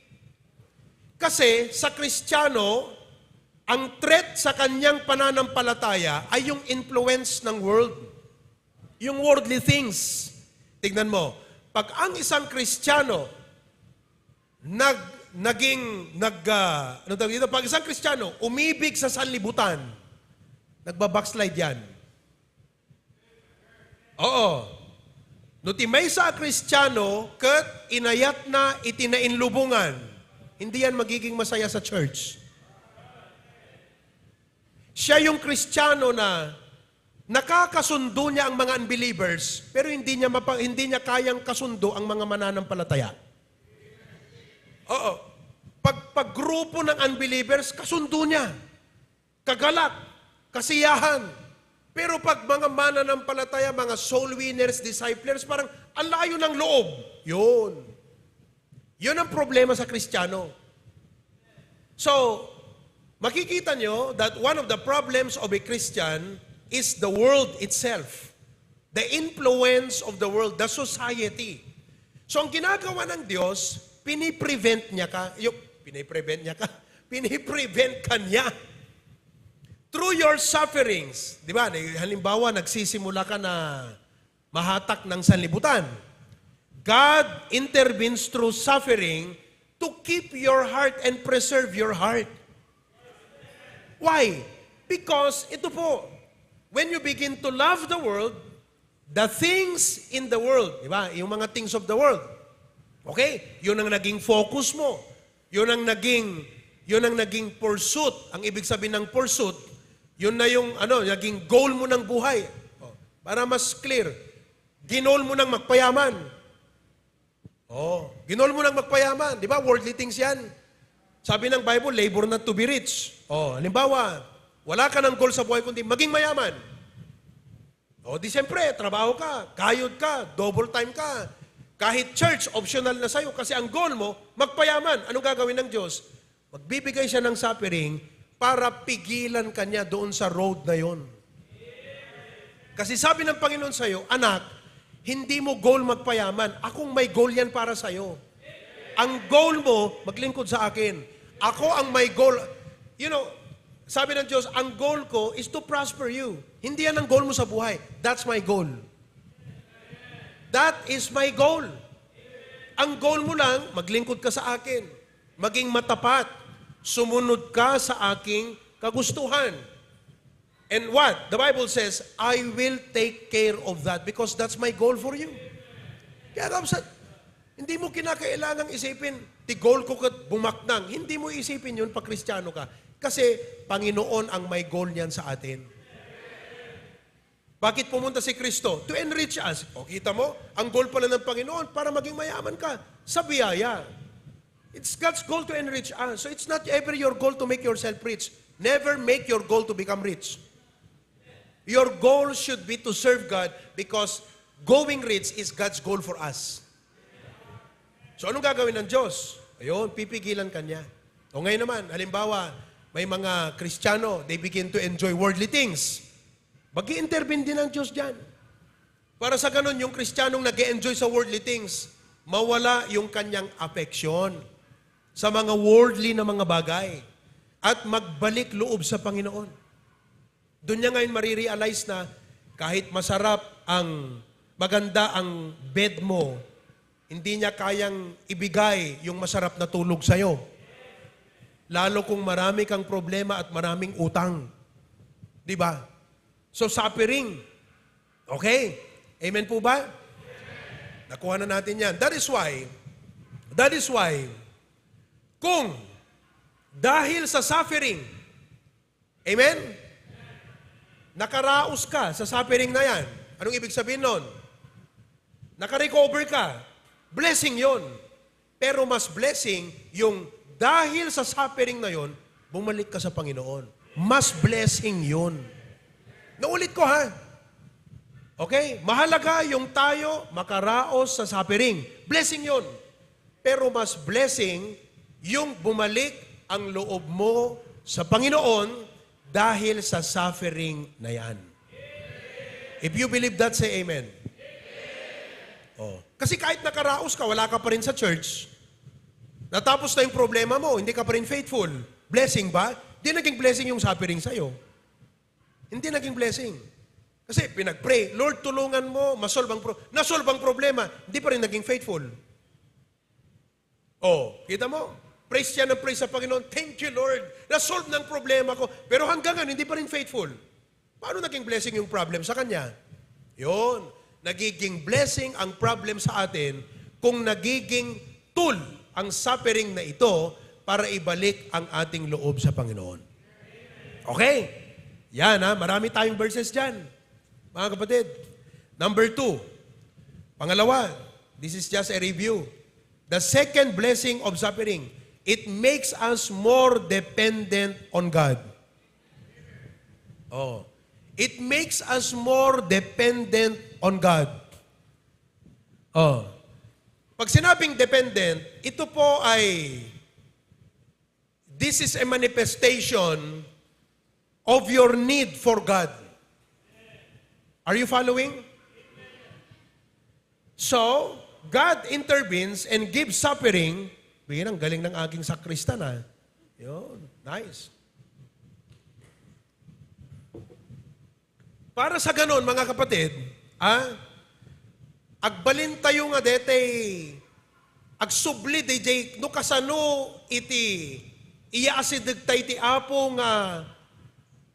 [SPEAKER 3] Kasi sa Kristiyano, ang threat sa kanyang pananampalataya ay yung influence ng world. Yung worldly things. Tignan mo, pag ang isang Kristiyano pag isang Kristiyano umibig sa sanlibutan, nagbabackslide yan. Oo. Nuti may sa Kristiyano, kat inayat na itinainlubungan, hindi yan magiging masaya sa church. Siya yung Kristiyano na nakakasundo niya ang mga unbelievers, pero hindi niya kayang kasundo ang mga mananampalataya. Oo. Pag grupo ng unbelievers, kasundo niya. Kagalak, kasiyahan. Pero pag mga mananampalataya, mga soul winners, disciples, parang ang layo ng loob. Yun. Yun ang problema sa Kristiyano. So, makikita nyo that one of the problems of a Christian is the world itself. The influence of the world, the society. So, ang ginagawa ng Diyos, piniprevent ka niya. Through your sufferings, di ba? Halimbawa, nagsisimula ka na mahatak ng sanlibutan. God intervenes through suffering to keep your heart and preserve your heart. Why? Because, ito po, when you begin to love the world, the things in the world, di ba? Yung mga things of the world. Okay? Yun ang naging focus mo. Yun ang naging pursuit. Ang ibig sabihin ng pursuit, yun na yung naging goal mo ng buhay. Para mas clear, ginol mo ng magpayaman. Ginol mo ng magpayaman. Di ba? Worldly things yan. Sabi ng Bible, labor not to be rich. Halimbawa, wala ka ng goal sa buhay kundi maging mayaman. Di siyempre, trabaho ka, kayod ka, double time ka. Kahit church, optional na sa'yo kasi ang goal mo, magpayaman. Anong gagawin ng Diyos? Magbibigay siya ng suffering para pigilan ka niya doon sa road na yon. Kasi sabi ng Panginoon sa'yo, anak, hindi mo goal magpayaman. Akong may goal yan para sa'yo. Ang goal mo, maglingkod sa akin. Ako ang may goal. Sabi ng Diyos, ang goal ko is to prosper you. Hindi yan ang goal mo sa buhay. That's my goal. That is my goal. Ang goal mo lang, maglingkod ka sa akin. Maging matapat. Sumunod ka sa aking kagustuhan. And what? The Bible says, I will take care of that because that's my goal for you. Kaya hindi mo kinakailangang isipin, ti goal ko kat bumaknang. Hindi mo isipin yun pag Kristiyano ka. Kasi Panginoon ang may goal niyan sa atin. Bakit pumunta si Kristo? To enrich us. Kita mo, ang goal pala ng Panginoon para maging mayaman ka sa biyaya. It's God's goal to enrich us. So it's not ever your goal to make yourself rich. Never make your goal to become rich. Your goal should be to serve God because going rich is God's goal for us. So anong gagawin ng Diyos? Ayun, pipigilan ka niya. O ngayon naman, halimbawa, may mga Kristiyano, they begin to enjoy worldly things. Mag-i-intervene din ang Diyos dyan. Para sa ganun, yung Kristiyanong nag-e-enjoy sa worldly things, mawala yung kanyang affection sa mga worldly na mga bagay at magbalik loob sa Panginoon. Doon niya ngayon marirealize na kahit masarap ang maganda ang bed mo, hindi niya kayang ibigay yung masarap na tulog sa'yo. Lalo kung marami kang problema at maraming utang. Di ba? So, suffering. Okay? Amen po ba? Nakuha na natin yan. That is why, kung dahil sa suffering, amen? Nakaraos ka sa suffering na yan. Anong ibig sabihin nun? Nakarecover ka. Blessing yon. Pero mas blessing yung dahil sa suffering na yon, bumalik ka sa Panginoon. Mas blessing yon. Naulit ko ha. Okay? Mahalaga yung tayo makaraos sa suffering. Blessing yon. Pero mas blessing yung bumalik ang loob mo sa Panginoon dahil sa suffering na yan. If you believe that, say amen. Oh. Kasi kahit nakaraos ka, wala ka pa rin sa church, natapos na yung problema mo, hindi ka pa rin faithful. Blessing ba? Hindi naging blessing yung suffering sa'yo. Hindi naging blessing. Kasi pinag-pray, Lord, tulungan mo, nasolve ang problema, hindi pa rin naging faithful. Oh, kita mo? Praise siya ng praise sa Panginoon. Thank you, Lord. Nasolve ng problema ko. Pero hanggang ngayon, hindi pa rin faithful. Paano naging blessing yung problem sa kanya? Yun. Nagiging blessing ang problem sa atin kung nagiging tool ang suffering na ito para ibalik ang ating loob sa Panginoon. Okay? Yan ha. Marami tayong verses dyan. Mga kapatid. Number 2. Pangalawa. This is just a review. The second blessing of suffering, it makes us more dependent on God. Oh. It makes us more dependent on God. Oh. Pag sinabing dependent, ito po ay, this is a manifestation of your need for God. Are you following? So, God intervenes and gives suffering. Ang galing ng aking sakristan ha. Yun, nice. Para sa ganon, mga kapatid, agbalin tayo nga dete, agsubli DJ, no kasano iti, iyaasidag tayo ti apo nga,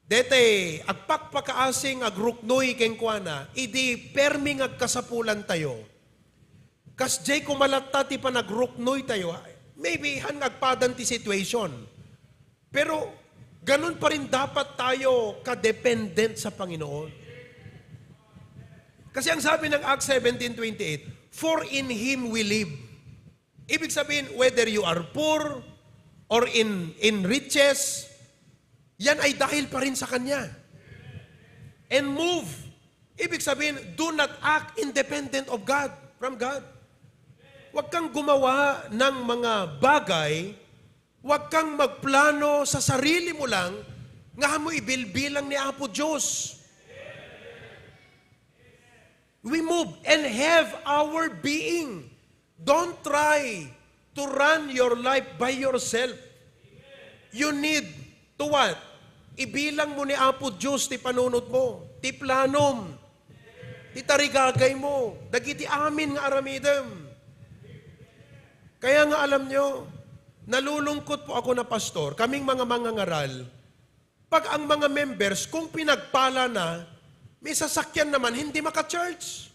[SPEAKER 3] dete, agpakpakaasing agruknoy kenkwana, idi perming agkasapulan tayo. Kas jay kumalatta ti panagruknoy tayo, maybe agpadan ti situation. Pero, ganun pa rin dapat tayo kadependent sa Panginoon. Kasi ang sabi ng Acts 17:28, for in Him we live. Ibig sabihin, whether you are poor or in riches, yan ay dahil pa rin sa Kanya. And move. Ibig sabihin, do not act independent of God, from God. Huwag kang gumawa ng mga bagay, huwag kang magplano sa sarili mo lang, nga mo ibilbilang ni Apo Diyos. We move and have our being. Don't try to run your life by yourself. You need to what? Ibilang mo ni Apo Diyos ti panunot mo, ti planom, ti tarigagay mo, dagiti amin nga aramidem. Kaya nga alam nyo, nalulungkot po ako na pastor, kaming mga mangangaral, pag ang mga members, kung pinagpala na, may sasakyan naman, hindi maka-church.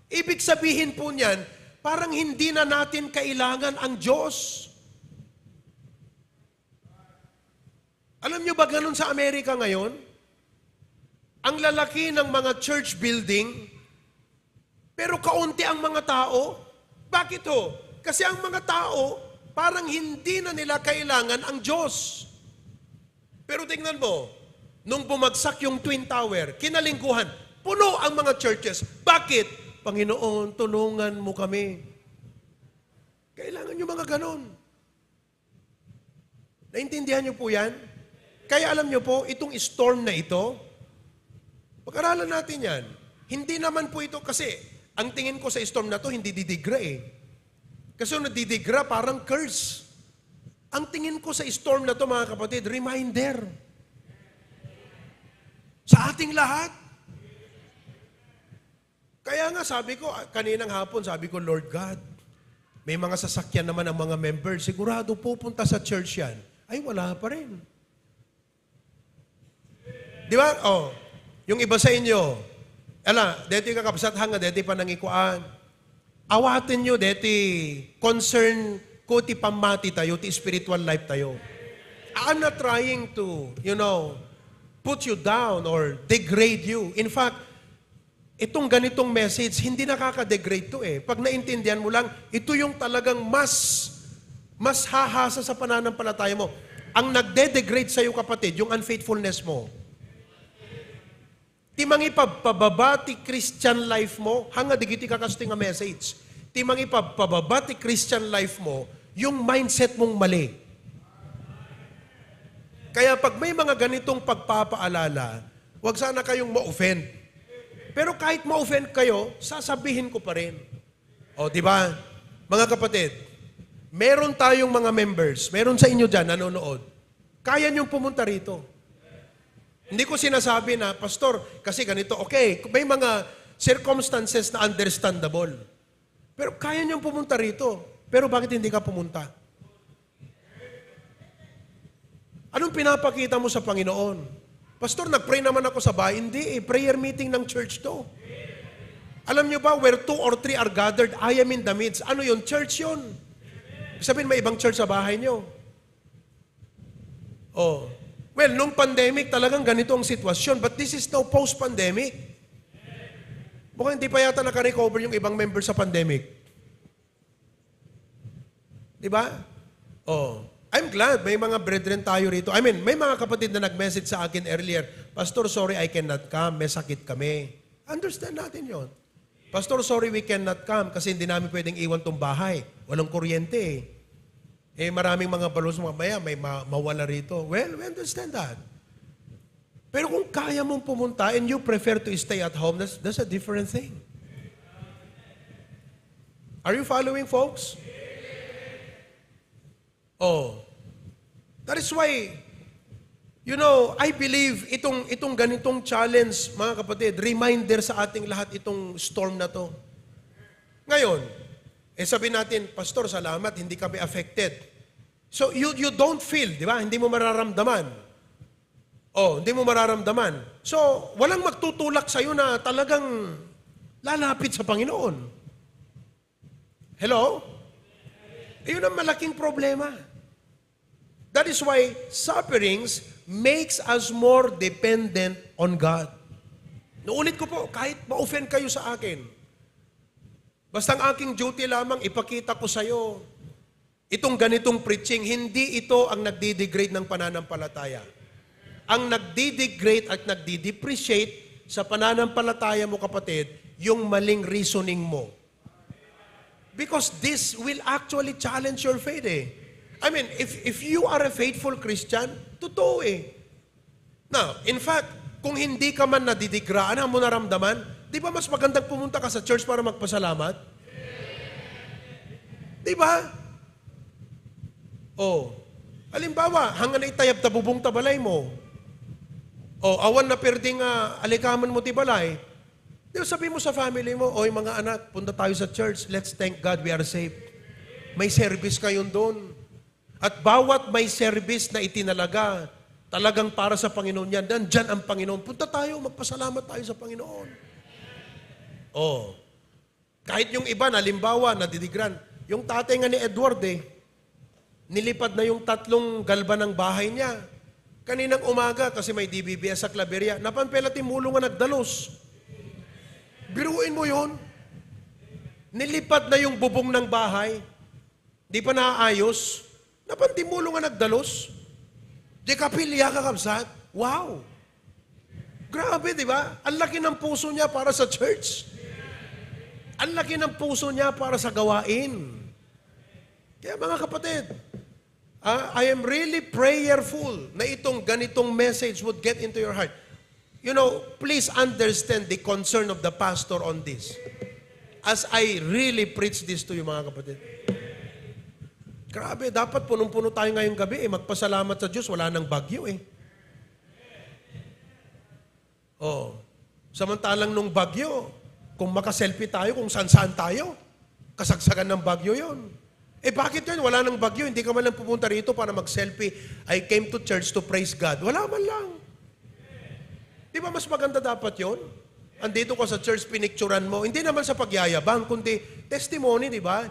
[SPEAKER 3] Ibig sabihin po niyan, parang hindi na natin kailangan ang Diyos. Alam nyo ba ganun sa Amerika ngayon? Ang lalaki ng mga church building, pero kaunti ang mga tao. Bakit ho? Kasi ang mga tao, parang hindi na nila kailangan ang Diyos. Pero tingnan mo, nung bumagsak yung Twin Tower, kinalingkuhan, puno ang mga churches. Bakit? Panginoon, tulungan mo kami. Kailangan nyo mga ganon. Naintindihan nyo po yan? Kaya alam nyo po, itong storm na ito, pag-aralan natin yan. Hindi naman po ito kasi, ang tingin ko sa storm na to, hindi didigra eh. Kasi kung nadidigra, parang curse. Ang tingin ko sa storm na to, mga kapatid, reminder. Sa ating lahat. Kaya nga sabi ko, kaninang hapon, sabi ko, Lord God, may mga sasakyan naman ang mga members, sigurado pupunta sa church yan. Ay, wala pa rin. Di ba? Oh, yung iba sa inyo, deti kakabsat hanga, deti panangikuan. Awatin nyo, deti concern ko ti pamati tayo, ti spiritual life tayo. I'm not trying to, put you down or degrade you. In fact, itong ganitong message, hindi nakaka-degrade to eh. Pag naintindihan mo lang, ito yung talagang mas hahasa sa pananampalataya mo. Ang nagde-degrade sa'yo, kapatid, yung unfaithfulness mo. Timang ipababa ti Christian life mo, hanga digiti kakasting nga message. Timang ipababa ti Christian life mo, yung mindset mong mali. Kaya pag may mga ganitong pagpapaalala, huwag sana kayong ma-offend. Pero kahit ma-offend kayo, sasabihin ko pa rin. O, di ba? Mga kapatid, meron tayong mga members, meron sa inyo dyan, nanonood. Kaya niyong pumunta rito. Hindi ko sinasabi na, Pastor, kasi ganito, okay, may mga circumstances na understandable. Pero kaya niyong pumunta rito. Pero bakit hindi ka pumunta? Anong pinapakita mo sa Panginoon? Pastor, nag-pray naman ako sa bahay. Hindi prayer meeting ng church to. Alam niyo ba, where 2 or 3 are gathered, I am in the midst. Ano yun? Church yun. Sabihin, may ibang church sa bahay niyo. Oh. Well, nung pandemic, talagang ganito ang sitwasyon. But this is now post-pandemic. Mukhang hindi pa yata naka-recover yung ibang members sa pandemic. Diba? Oh. I'm glad may mga brethren tayo rito. I mean, may mga kapatid na nag-message sa akin earlier, Pastor, sorry, I cannot come. May sakit kami. Understand natin yon. Pastor, sorry, we cannot come kasi hindi namin pwedeng iwan tong bahay. Walang kuryente eh. Maraming mga balos mamaya, may mawala rito. Well, we understand that. Pero kung kaya mong pumunta and you prefer to stay at home, that's a different thing. Are you following, folks? Oh. That is why, I believe itong ganitong challenge, mga kapatid, reminder sa ating lahat itong storm na to. Ngayon, sabi natin, Pastor, salamat, hindi kami affected. So, you don't feel, di ba? Hindi mo mararamdaman. Oh, hindi mo mararamdaman. So, walang magtutulak sa'yo na talagang lalapit sa Panginoon. Hello? Ayun ang malaking problema. That is why sufferings makes us more dependent on God. Naulit ko po, kahit ma-offend kayo sa akin, basta ang aking duty lamang, ipakita ko sa iyo, itong ganitong preaching, hindi ito ang nagdi-degrade ng pananampalataya. Ang nagdi-degrade at nagdi-depreciate sa pananampalataya mo, kapatid, yung maling reasoning mo. Because this will actually challenge your faith eh. I mean, if you are a faithful Christian, totoo eh. Now, in fact, kung hindi ka man nadidigraan, ang mo naramdaman, di ba mas magandang pumunta ka sa church para magpasalamat? Di ba? Oh. Halimbawa, hanggang itayab tabubong tabalay mo. Oh, awan na perding alikaman mo tibalay. Di ba sabi mo sa family mo, oy mga anak, punta tayo sa church, let's thank God we are saved. May service kayon doon. At bawat may service na itinalaga, talagang para sa Panginoon yan, nandyan ang Panginoon. Punta tayo, magpasalamat tayo sa Panginoon. Oh. Kahit yung iba, halimbawa, nadidigran. Yung tatay nga ni Edward nilipad na yung 3 galban ng bahay niya. Kaninang umaga, kasi may DBBS sa Claveria, napampela timulo nga nagdalos. Biruin mo yun. Nilipad na yung bubong ng bahay. Di pa naaayos. Napantimulo nga nagdalos. Di kapilya kakabsat. Wow! Grabe, di ba? Ang laki ng puso niya para sa church. Ang laki ng puso niya para sa gawain. Kaya mga kapatid, I am really prayerful na itong ganitong message would get into your heart. Please understand the concern of the pastor on this. As I really preach this to you, mga kapatid. Grabe, dapat punong-puno tayo ngayong gabi magpasalamat sa Diyos, wala nang bagyo Oh. Samantalang nung bagyo, kung makaselfie tayo, kung saan-saan tayo. Kasagsagan ng bagyo yon. Bakit yun? Wala nang bagyo. Hindi ka man lang pupunta rito para mag-selfie. I came to church to praise God. Wala man lang. Di ba mas maganda dapat yon? Andito ka sa church, pinicturan mo. Hindi naman sa pagyayabang, kundi testimony, di ba?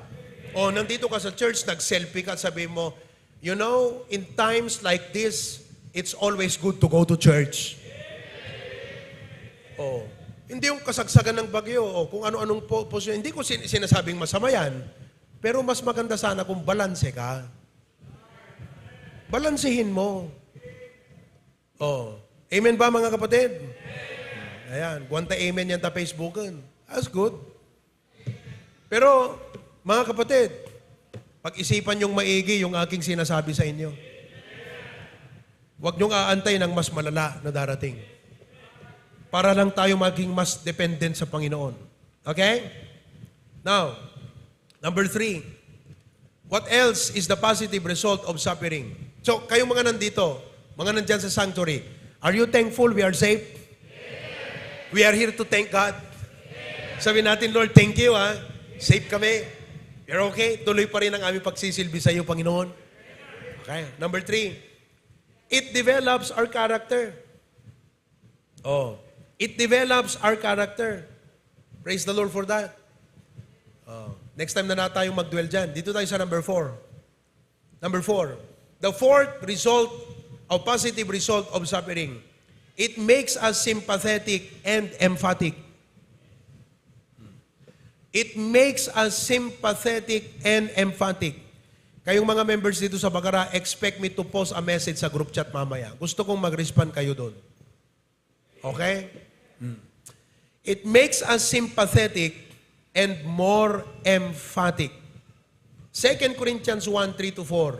[SPEAKER 3] O, nandito ka sa church, nag-selfie ka at sabi mo, you know, in times like this, it's always good to go to church. O, hindi yung kasagsagan ng bagyo, o kung ano-anong posisyon. Hindi ko sinasabing masama yan. Pero mas maganda sana kung balanse ka. Balansehin mo. Oh. Amen ba mga kapatid? Ayan. Guwanta amen yan ta Facebookan. That's good. Pero, mga kapatid, pag-isipan yung maigi yung aking sinasabi sa inyo. Huwag niyong aantay ng mas malala na darating. Para lang tayo maging mas dependent sa Panginoon. Okay? Now, number 3, what else is the positive result of suffering? So, kayong mga nandito, mga nandyan sa sanctuary, are you thankful we are saved? We are here to thank God. Sabi natin, Lord, thank you, ha? Safe kami. You're okay? Tuloy pa rin ang aming pagsisilbi sa iyo, Panginoon. Okay. Number 3, it develops our character. Oh, it develops our character. Praise the Lord for that. Oh. Next time na tayo mag-dwell dyan. Dito tayo sa number 4. Number 4. The fourth result, or positive result of suffering, it makes us sympathetic and emphatic. It makes us sympathetic and emphatic. Kayong mga members dito sa Bagara, expect me to post a message sa group chat mamaya. Gusto kong mag-respond kayo doon. Okay? It makes us sympathetic and more emphatic. 2 Corinthians 1, 3-4.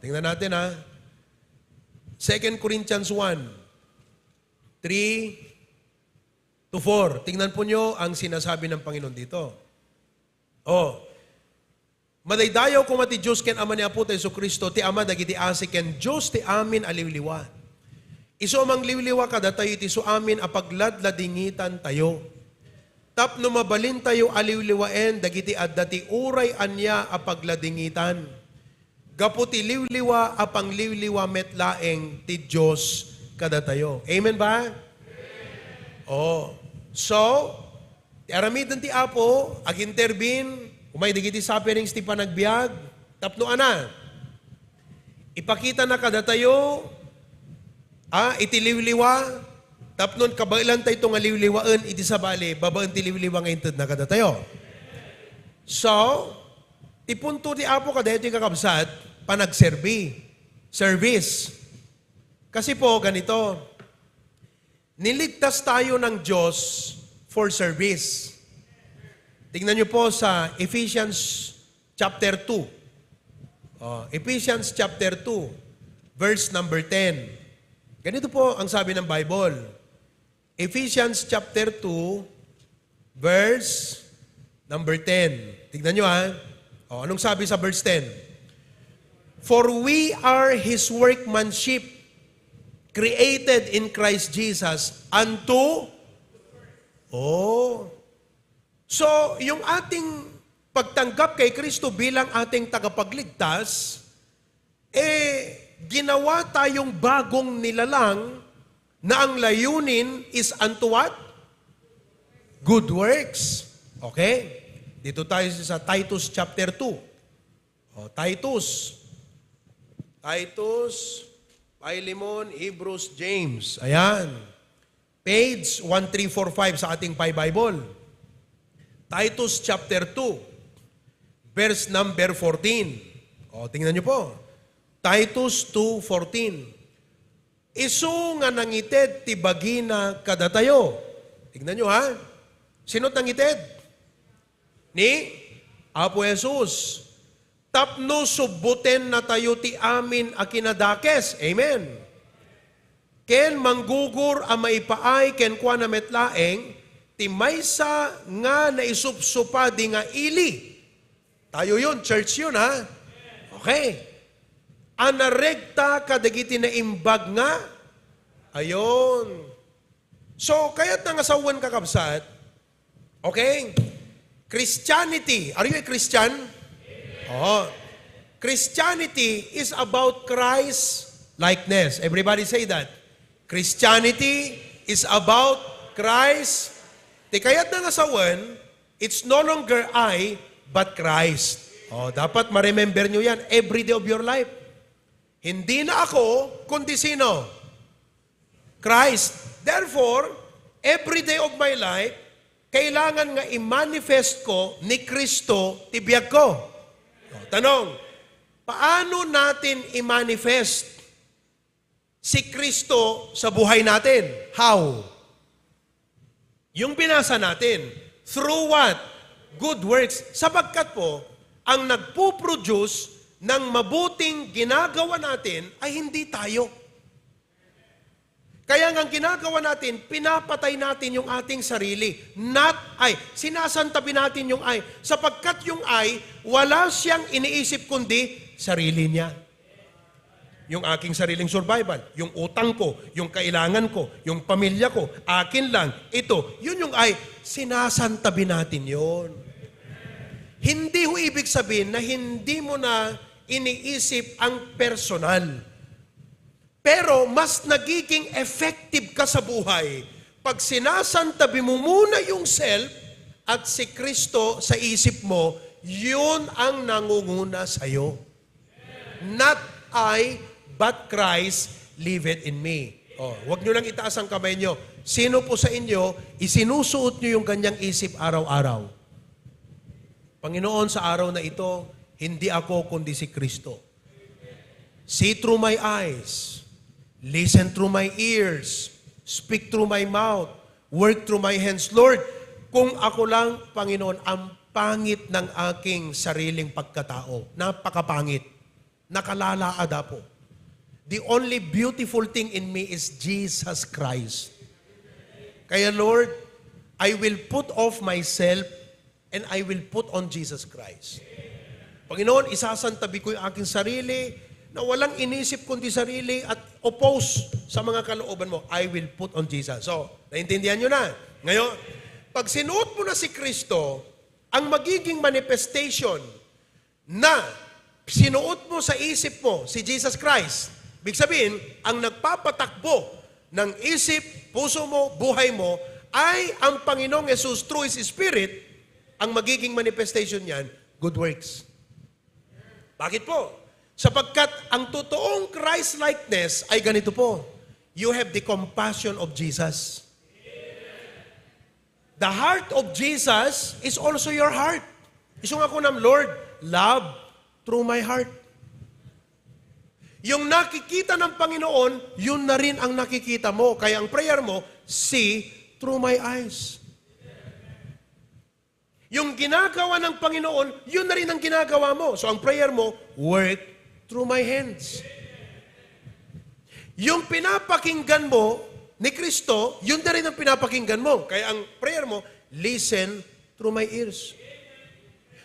[SPEAKER 3] Tingnan natin ha. 2 Corinthians 1, 3-4. Tingnan po nyo ang sinasabi ng Panginoon dito. Madaydayaw ko mati Diyos ken ama ni Apo tayo Kristo, ti ama dagiti asik ken Diyos ti amin aliwliwa. Iso mang liwliwa kada tayo ti so amin apagladladingitan tayo. Tapno mabalin tayo aliwliwaen dagiti adda ti uray anya apagladingitan. Gaputi liwliwa apang liwliwa metlaeng ti Diyos kada tayo. Amen ba? So, aramidan ti Apo, ag-intervene, umay digiti sufferings ti panagbiag, tapno ana. Ipakita na kada tayo, itiliwliwa, tapnon kabailan tayo itong aliwliwaan, iti sabali, babaan ti liwliwa ngayon na kada tayo. So, ipunto ti Apo kada ito yung kakabsat, service. Kasi po, ganito, niligtas tayo ng Diyos for service. Tingnan niyo po sa Ephesians chapter 2. Ephesians chapter 2, verse number 10. Ganito po ang sabi ng Bible. Ephesians chapter 2, verse number 10. Tingnan niyo ha. Anong sabi sa verse 10? For we are His workmanship, created in Christ Jesus unto So, yung ating pagtanggap kay Kristo bilang ating tagapagligtas, ginawa tayong bagong nilalang na ang layunin is unto what? Good works. Okay? Dito tayo sa Titus chapter 2. Titus, Philemon, Hebrews, James. Ayan. Page 1345 sa ating Bible. Titus chapter 2, verse number 14. Tingnan niyo po. Titus 2:14. Isu nga nangited ti bagina kada tayo. Tingnan niyo ha. Sino nangited? Ni Apo Jesus. Tapno subbuten na tayo ti amin a kinadakes. Amen. Ken manggugur a maipaay ken kwa na metlaeng, ti maysa nga naisupsupa di nga ili. Tayo yun, church yun ha. Okay. Anaregta kadagiti na imbag nga. Ayon. So, kaya't nangasawan kakabsat, Okay? Christianity. Are you a Christian? Oh. Christianity is about Christ likeness. Everybody say that. Christianity is about Christ. Kayat na nasawan, it's no longer I, but Christ. Oh, dapat ma-remember nyo yan every day of your life. Hindi na ako, kundi sino? Christ. Therefore, every day of my life, kailangan nga i-manifest ko ni Kristo tibiyag ko. Oh, tanong, paano natin i-manifest si Kristo sa buhay natin? How? Yung binasa natin, through what? Good works. Sapagkat po, ang nagpo-produce ng mabuting ginagawa natin ay hindi tayo. Kaya nga ang ginagawa natin, pinapatay natin yung ating sarili. Not I. Sinasantabi natin yung I. Sapagkat yung I, wala siyang iniisip kundi sarili niya. Yung aking sariling survival, yung utang ko, yung kailangan ko, yung pamilya ko, akin lang, ito, yun yung I. Sinasantabi natin yun. Hindi ho ibig sabihin na hindi mo na iniisip ang personal. Pero mas nagiging effective ka sa buhay pag sinasantabi mo muna yung self at si Kristo sa isip mo, yun ang nangunguna sa'yo. Not I, but Christ liveth in me. Oh, wag nyo lang itaas ang kamay nyo. Sino po sa inyo, isinusuot nyo yung kanyang isip araw-araw? Panginoon, sa araw na ito, hindi ako kundi si Kristo. See through my eyes. Listen through my ears. Speak through my mouth. Work through my hands. Lord, kung ako lang, Panginoon, ang pangit ng aking sariling pagkatao. Napakapangit. Nakalalaada po. The only beautiful thing in me is Jesus Christ. Kaya Lord, I will put off myself and I will put on Jesus Christ. Panginoon, isasantabi ko yung aking sarili na walang inisip kundi sarili at oppose sa mga kalooban mo. I will put on Jesus. So, naintindihan nyo na. Ngayon, pag sinuot mo na si Kristo, ang magiging manifestation na sinuot mo sa isip mo si Jesus Christ, ibig sabihin, ang nagpapatakbo ng isip, puso mo, buhay mo, ay ang Panginoong Jesus through His Spirit. Ang magiging manifestation niyan, good works. Bakit po? Sapagkat ang totoong Christ-likeness ay ganito po. You have the compassion of Jesus. The heart of Jesus is also your heart. Isung ako ng Lord, love through my heart. Yung nakikita ng Panginoon, yun na rin ang nakikita mo. Kaya ang prayer mo, see through my eyes. Yung ginagawa ng Panginoon, yun na rin ang ginagawa mo. So ang prayer mo, work through my hands. Yung pinapakinggan mo ni Kristo, yun na rin ang pinapakinggan mo. Kaya ang prayer mo, listen through my ears.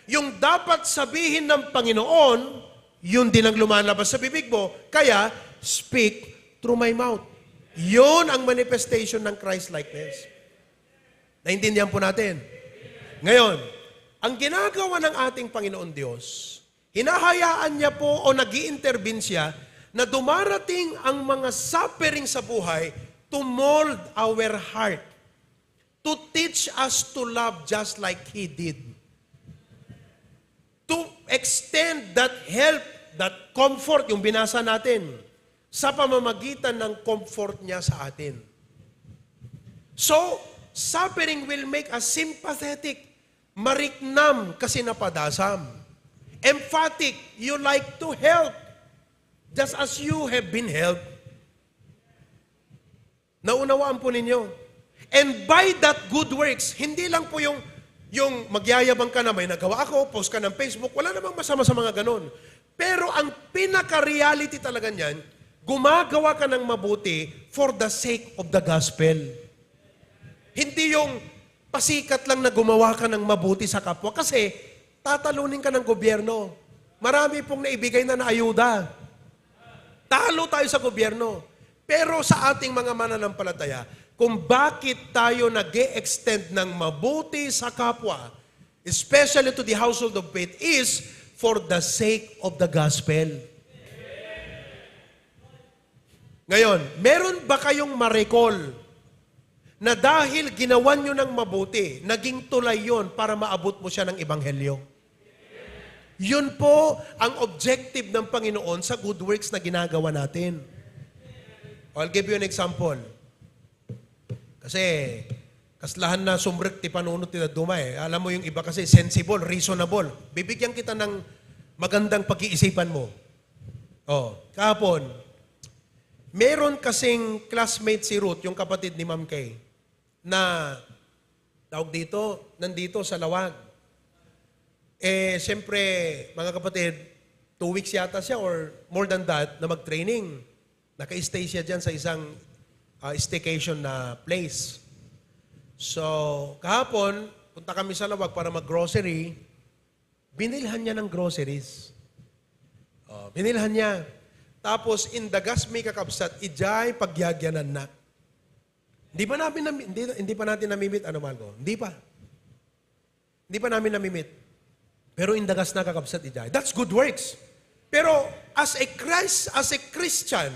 [SPEAKER 3] Yung dapat sabihin ng Panginoon, yun din ang lumalabas sa bibig mo. Kaya, speak through my mouth. Yun ang manifestation ng Christ-likeness. Naintindihan po natin? Ngayon, ang ginagawa ng ating Panginoon Diyos, hinahayaan niya po o nag-i-intervene siya na dumarating ang mga suffering sa buhay to mold our heart, to teach us to love just like He did. To extend that help, that comfort, yung binasa natin, sa pamamagitan ng comfort niya sa atin. So, suffering will make us sympathetic, mariknam kasi napadasam. Emphatic, you like to help, just as you have been helped. Naunawaan po ninyo. And by that good works, hindi lang po yung magyayabang ka na may nagawa ako, post ka ng Facebook, wala namang masama sa mga ganon. Pero ang pinaka-reality talaga niyan, gumagawa ka ng mabuti for the sake of the gospel. Hindi yung pasikat lang na gumawa ka ng mabuti sa kapwa kasi tatalunin ka ng gobyerno. Marami pong naibigay na ayuda. Talo tayo sa gobyerno. Pero sa ating mga mananampalataya, kung bakit tayo nag-e-extend ng mabuti sa kapwa, especially to the household of faith, is for the sake of the gospel. Ngayon, meron ba kayong ma-recall na dahil ginawan nyo ng mabuti, naging tulay yon para maabot mo siya ng ebanghelyo? Yun po ang objective ng Panginoon sa good works na ginagawa natin. I'll give you an example. Kasi, kaslahan na sumrek ti panunot ti daduma eh. Alam mo yung iba kasi sensible, reasonable. Bibigyan kita ng magandang pag-iisipan mo. Kahapon, meron kasing classmate si Ruth, yung kapatid ni Ma'am Kay, na tawag dito, nandito sa Lawag. Siyempre, mga kapatid, 2 weeks yata siya or more than that na mag-training. Naka-stay siya dyan sa isang staycation na place. So, kahapon, punta kami sa Lawag para mag-grocery. Binilhan niya ng groceries. Binilhan niya. Tapos, indagas may kakabsat, ijay pagyagyanan na. Hindi pa natin namimit, ano Marco? Hindi pa. Hindi pa namin namimit. Pero indagas na kakabsat, ijay. That's good works. Pero, as a Christian,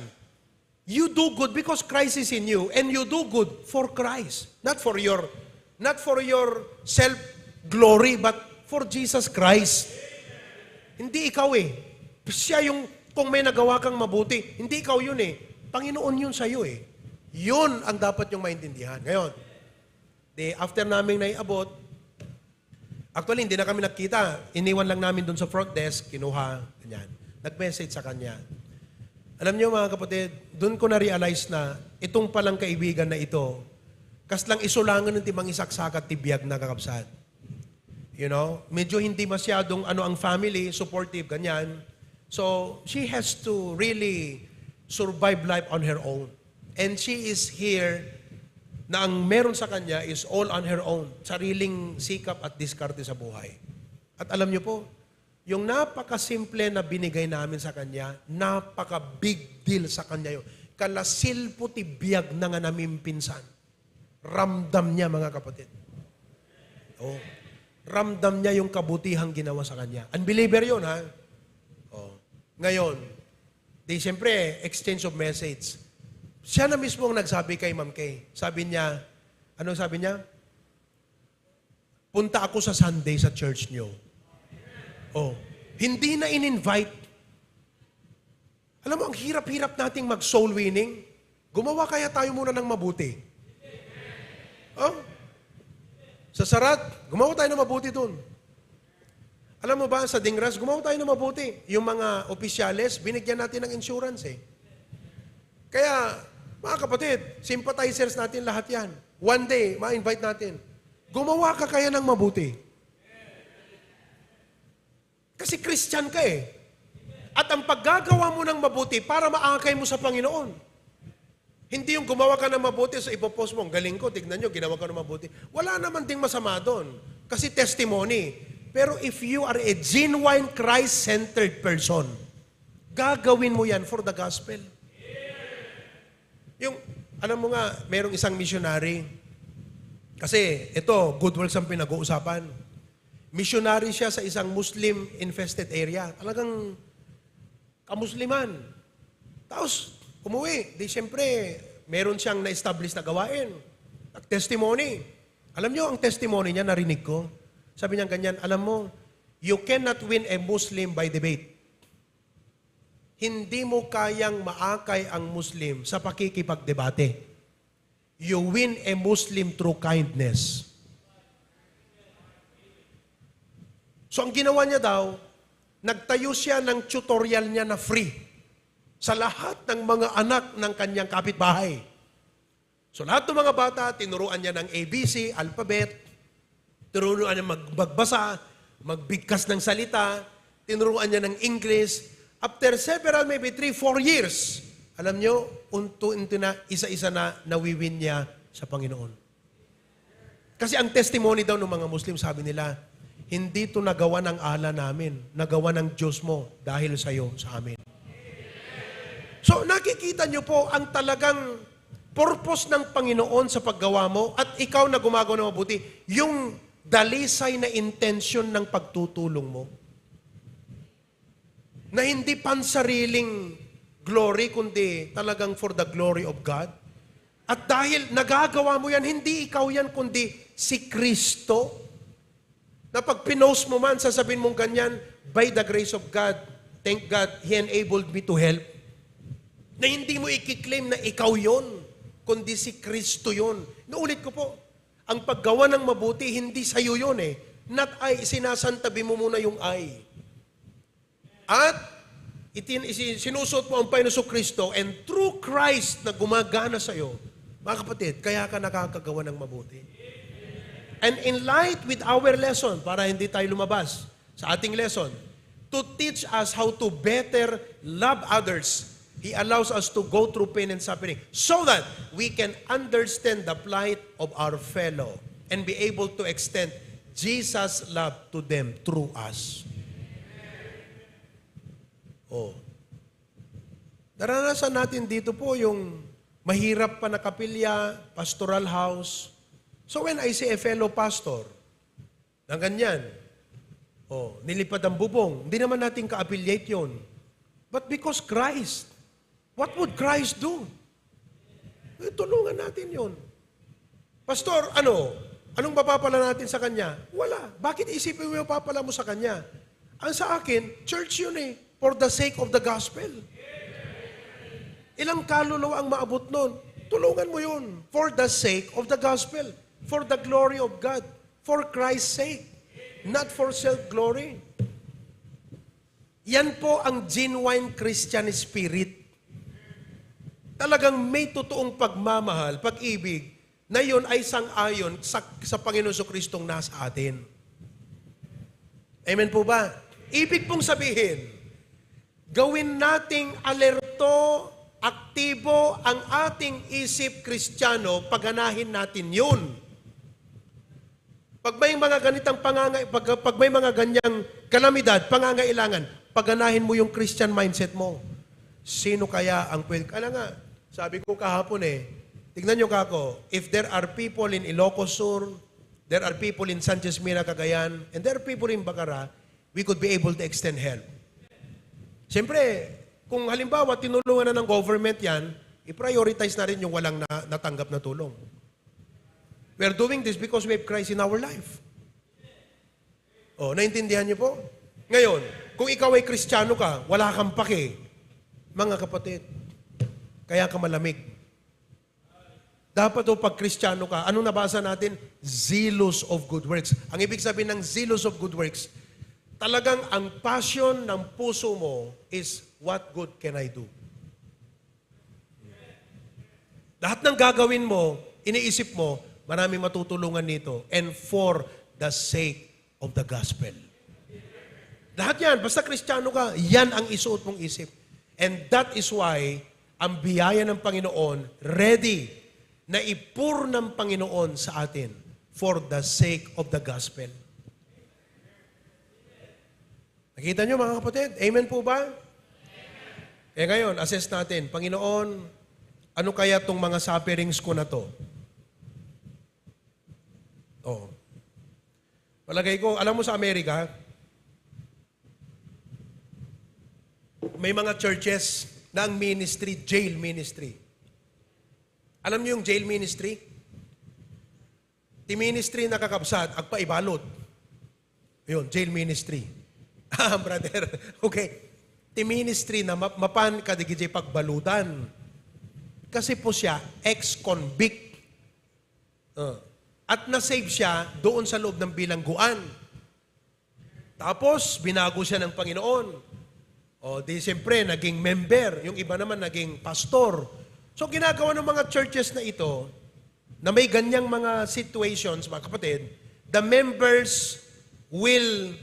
[SPEAKER 3] you do good because Christ is in you, and you do good for Christ. Not for your self-glory, but for Jesus Christ. Hindi ikaw eh. Siya yung, kung may nagawa kang mabuti, hindi ikaw yun eh. Panginoon yun sa'yo eh. Yun ang dapat yung maintindihan. Ngayon, after naming naiabot, actually, hindi na kami nakita. Iniwan lang namin dun sa front desk, kinuha, ganyan. Nag-message sa kanya. Alam niyo mga kapatid, dun ko na-realize na itong palang kaibigan na ito, kaslang isulangan ng timang isaksakat tibiyag na kakabsat. You know, medyo hindi masyadong ang family, supportive, ganyan. So, she has to really survive life on her own. And she is here na ang meron sa kanya is all on her own. Sariling sikap at diskarte sa buhay. At alam niyo po, yung napakasimple na binigay namin sa kanya, napaka-big deal sa kanya yun. Kalasil po tibiyag na nga namin pinsan. Ramdam niya mga kapatid. Oh. Ramdam niya yung kabutihang ginawa sa kanya. Unbeliever yun ha. Oh. Ngayon, siyempre, exchange of message. Siya na mismo ang nagsabi kay Ma'am Kay. Sabi niya, ano sabi niya? Punta ako sa Sunday sa church niyo. Oh, hindi na in-invite. Alam mo, ang hirap-hirap nating mag-soul winning. Gumawa kaya tayo muna ng mabuti. Oh? Sa Sarat, gumawa tayo ng mabuti dun. Alam mo ba, sa Dingras, gumawa tayo ng mabuti. Yung mga opisyales, binigyan natin ng insurance eh. Kaya, mga kapatid, sympathizers natin lahat yan. One day, ma-invite natin. Gumawa ka kaya ng mabuti. Kasi Christian ka eh. At ang paggagawa mo ng mabuti para maakay mo sa Panginoon. Hindi yung gumawa ka ng mabuti sa ipopost mo. Ang galing ko, tignan nyo, ginawa ka ng mabuti. Wala naman ding masama doon. Kasi testimony. Pero if you are a genuine Christ-centered person, gagawin mo yan for the gospel. Yung, alam mo nga, merong isang missionary. Kasi ito, good works ang pinag-uusapan. Missionary siya sa isang Muslim-infested area. Talagang kamusliman. Tapos, umuwi. Di siyempre, meron siyang na-establish na gawain. Testimony. Alam niyo, ang testimony niya, narinig ko. Sabi niya ganyan, alam mo, you cannot win a Muslim by debate. Hindi mo kayang maakay ang Muslim sa pakikipagdebate. You win a Muslim through kindness. So ang ginawa niya daw, nagtayo siya ng tutorial niya na free sa lahat ng mga anak ng kanyang kapitbahay. So lahat ng mga bata, tinuruan niya ng ABC, alphabet, tinuruan niya magbasa, magbigkas ng salita, tinuruan niya ng English. After several, maybe 3-4 years, alam niyo, unto-unto na, isa-isa na nawiwin niya sa Panginoon. Kasi ang testimony daw ng mga Muslim, sabi nila, hindi ito nagawa ng ala namin, nagawa ng Diyos mo dahil sa iyo, sa amin. So nakikita niyo po ang talagang purpose ng Panginoon sa paggawa mo at ikaw na gumagawa ng mabuti, yung dalisay na intention ng pagtutulong mo. Na hindi pansariling glory, kundi talagang for the glory of God. At dahil nagagawa mo yan, hindi ikaw yan, kundi si Kristo. Na pag pinost mo man, sasabihin mong ganyan, by the grace of God, thank God, He enabled me to help. Na hindi mo ikiklaim na ikaw yon, kundi si Kristo yon. Naulit ko po, ang paggawa ng mabuti, hindi sa'yo yun eh. Not I, sinasantabi mo muna yung I. At sinusot mo ang Panginoon Kristo, and through Christ na gumagana sa'yo, mga kapatid, kaya ka nakakagawa ng mabuti. And in light with our lesson, para hindi tayo lumabas sa ating lesson, to teach us how to better love others, He allows us to go through pain and suffering so that we can understand the plight of our fellow and be able to extend Jesus' love to them through us. Oh. Naranasan natin dito po yung mahirap pa na kapilya, pastoral house. So when I say a fellow pastor, na ganyan, nilipad ang bubong, hindi naman natin ka-affiliate yun. But because Christ, what would Christ do? Tulungan natin yun. Pastor, anong mapapala natin sa Kanya? Wala. Bakit isipin mo yung papala mo sa Kanya? Ang sa akin, church yun eh, for the sake of the gospel. Ilang kaluluwa ang maabot nun? Tulungan mo yun. For the sake of the gospel. For the glory of God. For Christ's sake. Not for self-glory. Yan po ang genuine Christian spirit. Talagang may totoong pagmamahal, pag-ibig, na yun ay sang-ayon sa Panginoon Kristong nasa atin. Amen po ba? Ibig pong sabihin, gawin nating alerto, aktibo ang ating isip Kristiyano, pagganahin natin yun. Pag may mga ganitang pag may mga ganyang kalamidad, pangangailangan, pagganahin mo yung Christian mindset mo. Sino kaya ang pwede? Kaya nga, sabi ko kahapon tignan nyo kako, if there are people in Ilocos Sur, there are people in Sanchez Mira, Cagayan, and there are people in Bacara, we could be able to extend help. Siyempre, kung halimbawa tinulungan na ng government yan, i-prioritize na rin yung walang natanggap na tulong. We're doing this because we have Christ in our life. Naintindihan niyo po? Ngayon, kung ikaw ay Kristiyano ka, wala kang pake, mga kapatid, kaya ka malamig. Dapat pag Kristiyano ka, anong nabasa natin? Zealous of good works. Ang ibig sabihin ng zealous of good works, talagang ang passion ng puso mo is, what good can I do? Lahat ng gagawin mo, iniisip mo, maraming matutulungan nito. And for the sake of the gospel. Lahat yan, basta Kristiyano ka, yan ang isuot mong isip. And that is why, ang biyaya ng Panginoon, ready na ipur ng Panginoon sa atin for the sake of the gospel. Nakita nyo mga kapatid? Amen po ba? Amen. Ngayon, assess natin, Panginoon, ano kaya itong mga sufferings ko na to? Palagay ko, alam mo sa Amerika, may mga churches na ang ministry, jail ministry. Alam niyo yung jail ministry? Ti ministry na kakabsat, agpaibalot. Yun, jail ministry. Brother, okay. Ti ministry na mapan kadigijay pagbaludan. Kasi po siya, ex-convict. At nasave siya doon sa loob ng bilangguan. Tapos, binago siya ng Panginoon. Di siyempre, naging member. Yung iba naman, naging pastor. So, ginagawa ng mga churches na ito, na may ganyang mga situations, mga kapatid, the members will,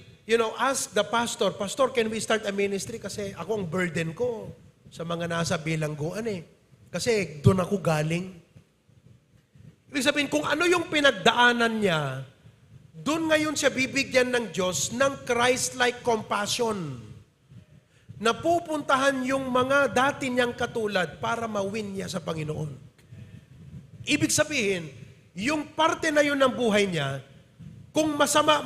[SPEAKER 3] ask the pastor, Pastor, can we start a ministry? Kasi ako ang burden ko sa mga nasa bilangguan Kasi doon ako galing. Ibig sabihin, kung ano yung pinagdaanan niya, doon ngayon siya bibigyan ng Diyos ng Christ-like compassion. Na pupuntahan yung mga dati niyang katulad para mawin niya sa Panginoon. Ibig sabihin, yung parte na yun ng buhay niya, kung masama,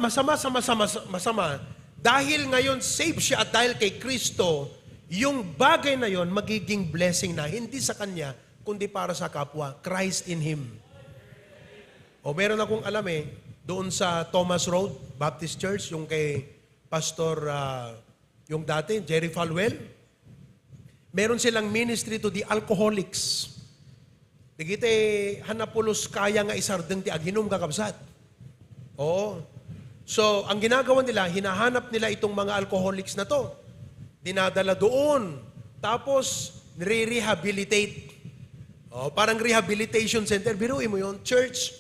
[SPEAKER 3] dahil ngayon save siya at dahil kay Kristo, yung bagay na yon magiging blessing na, hindi sa kanya, kundi para sa kapwa, Christ in him. O meron akong alam doon sa Thomas Road Baptist Church, yung kay Pastor, yung dati, Jerry Falwell, meron silang ministry to the alcoholics. Digite, hanapulos kaya nga isardeng ti aginom kakabsat. Oo. So, ang ginagawa nila, hinahanap nila itong mga alcoholics na to. Dinadala doon. Tapos, re-rehabilitate. Oh, parang rehabilitation center. Biruin mo yun, church,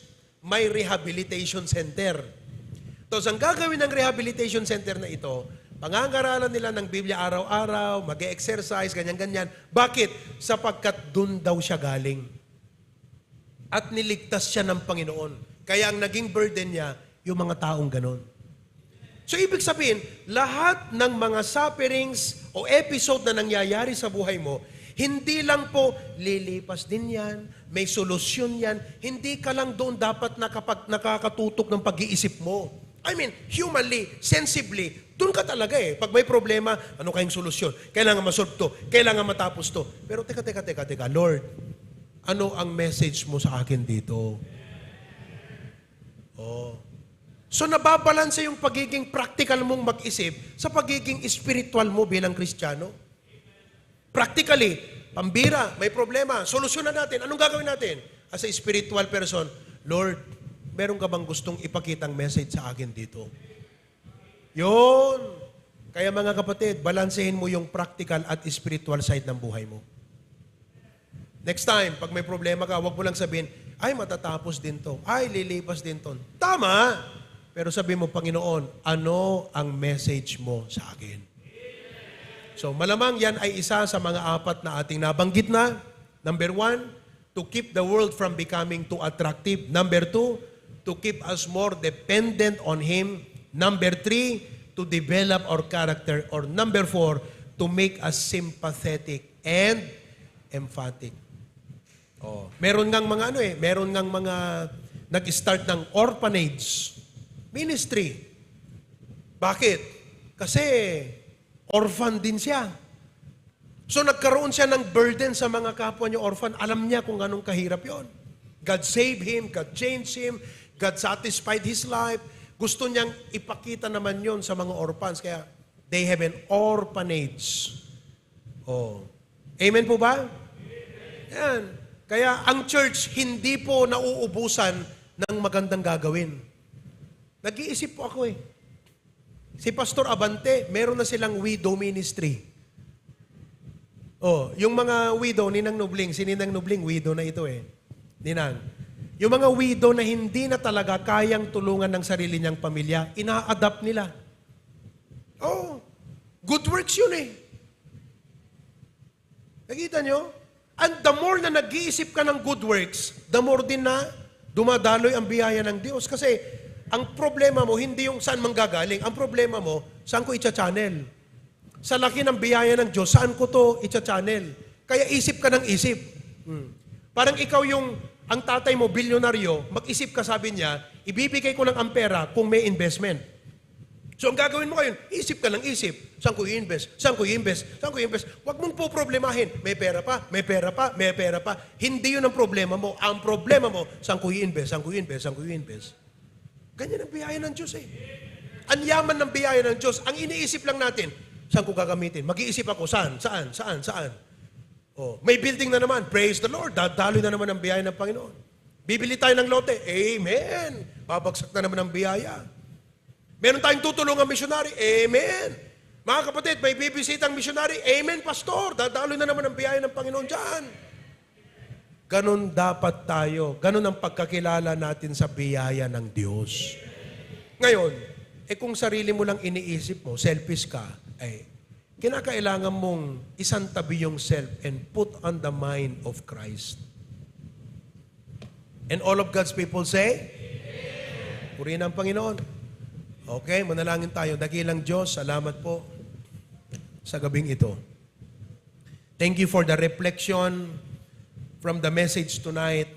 [SPEAKER 3] may rehabilitation center. Tapos, ang gagawin ng rehabilitation center na ito, pangangaralan nila ng Biblia araw-araw, mag-exercise, ganyan-ganyan. Bakit? Sapagkat dun daw siya galing. At niligtas siya ng Panginoon. Kaya ang naging burden niya, yung mga taong ganon. So, ibig sabihin, lahat ng mga sufferings o episode na nangyayari sa buhay mo, hindi lang po lilipas din yan, may solusyon yan, hindi ka lang doon dapat nakakatutok ng pag-iisip mo. I mean, humanly, sensibly, doon ka talaga Pag may problema, ano kayong solusyon? Kailangan masolve to, kailangan matapos to. Pero teka, Lord, ano ang message mo sa akin dito? Oh. So nababalanse yung pagiging practical mong mag-isip sa pagiging spiritual mo bilang Kristiyano. Practically, pambira, may problema, solusyonan natin. Anong gagawin natin? As a spiritual person, Lord, meron ka bang gustong ipakitang message sa akin dito? Yun. Kaya mga kapatid, balansehin mo yung practical at spiritual side ng buhay mo. Next time, pag may problema ka, huwag mo lang sabihin, ay matatapos din to, ay lilipas din to. Tama! Pero sabi mo, Panginoon, ano ang message mo sa akin? So malamang yan ay isa sa mga apat na ating nabanggit na. Number 1, to keep the world from becoming too attractive. Number 2, to keep us more dependent on Him. Number 3, to develop our character. Or number 4, to make us sympathetic and emphatic. Oh, meron ngang mga meron ngang mga nag-start ng orphanage ministry. Bakit? Kasi orphan din siya. So nagkaroon siya ng burden sa mga kapwa niya orphan. Alam niya kung anong kahirap yon. God saved him, God changed him, God satisfied his life. Gusto niyang ipakita naman yon sa mga orphans. Kaya they have an orphanage. Oh. Amen po ba? Yan. Kaya ang church hindi po nauubusan ng magandang gagawin. Nag-iisip po ako Si Pastor Abante, meron na silang widow ministry. Oh, yung mga widow, Ninang Nubling, si Ninang Nubling, widow na ito Ninang. Yung mga widow na hindi na talaga kayang tulungan ng sarili niyang pamilya, ina-adapt nila. Oh, good works yun Nakita nyo? And the more na nag-iisip ka ng good works, the more din na dumadaloy ang biyaya ng Diyos. Kasi ang problema mo, hindi yung saan manggagaling. Ang problema mo, saan ko i-channel. Sa laki ng biyaya ng Diyos, saan ko to i-channel. Kaya isip ka ng isip. Parang ikaw ang tatay mo, bilyonaryo, mag-isip ka, sabi niya, ibibigay ko lang ang pera kung may investment. So ang gagawin mo ngayon, isip ka ng isip. Saan ko i-invest? Saan ko i-invest? Saan ko i-invest? Huwag mong po problemahin. May pera pa, may pera pa, may pera pa. Hindi yun ang problema mo. Ang problema mo, saan ko i-invest? Saan ko i-invest? Saan ko i-invest? Ganyan ang biyaya ng Diyos Ang yaman ng biyaya ng Diyos. Ang iniisip lang natin, saan ko gagamitin? Mag-iisip ako, saan? Oh, may building na naman. Praise the Lord. Dadaloy na naman ang biyaya ng Panginoon. Bibili tayo ng lote. Amen. Babagsak na naman ang biyaya. Meron tayong tutulungang missionary. Amen. Mga kapatid, may bibisitang missionary. Amen, pastor. Dadaloy na naman ang biyaya ng Panginoon dyan. Ganon dapat tayo. Ganon ang pagkakilala natin sa biyaya ng Diyos. Ngayon, kung sarili mo lang iniisip mo, selfish ka, kinakailangan mong isantabi yung self and put on the mind of Christ. And all of God's people say, Amen. Purihin ang Panginoon. Okay, manalangin tayo. Dakilang Diyos, salamat po sa gabing ito. Thank you for the reflection from the message tonight.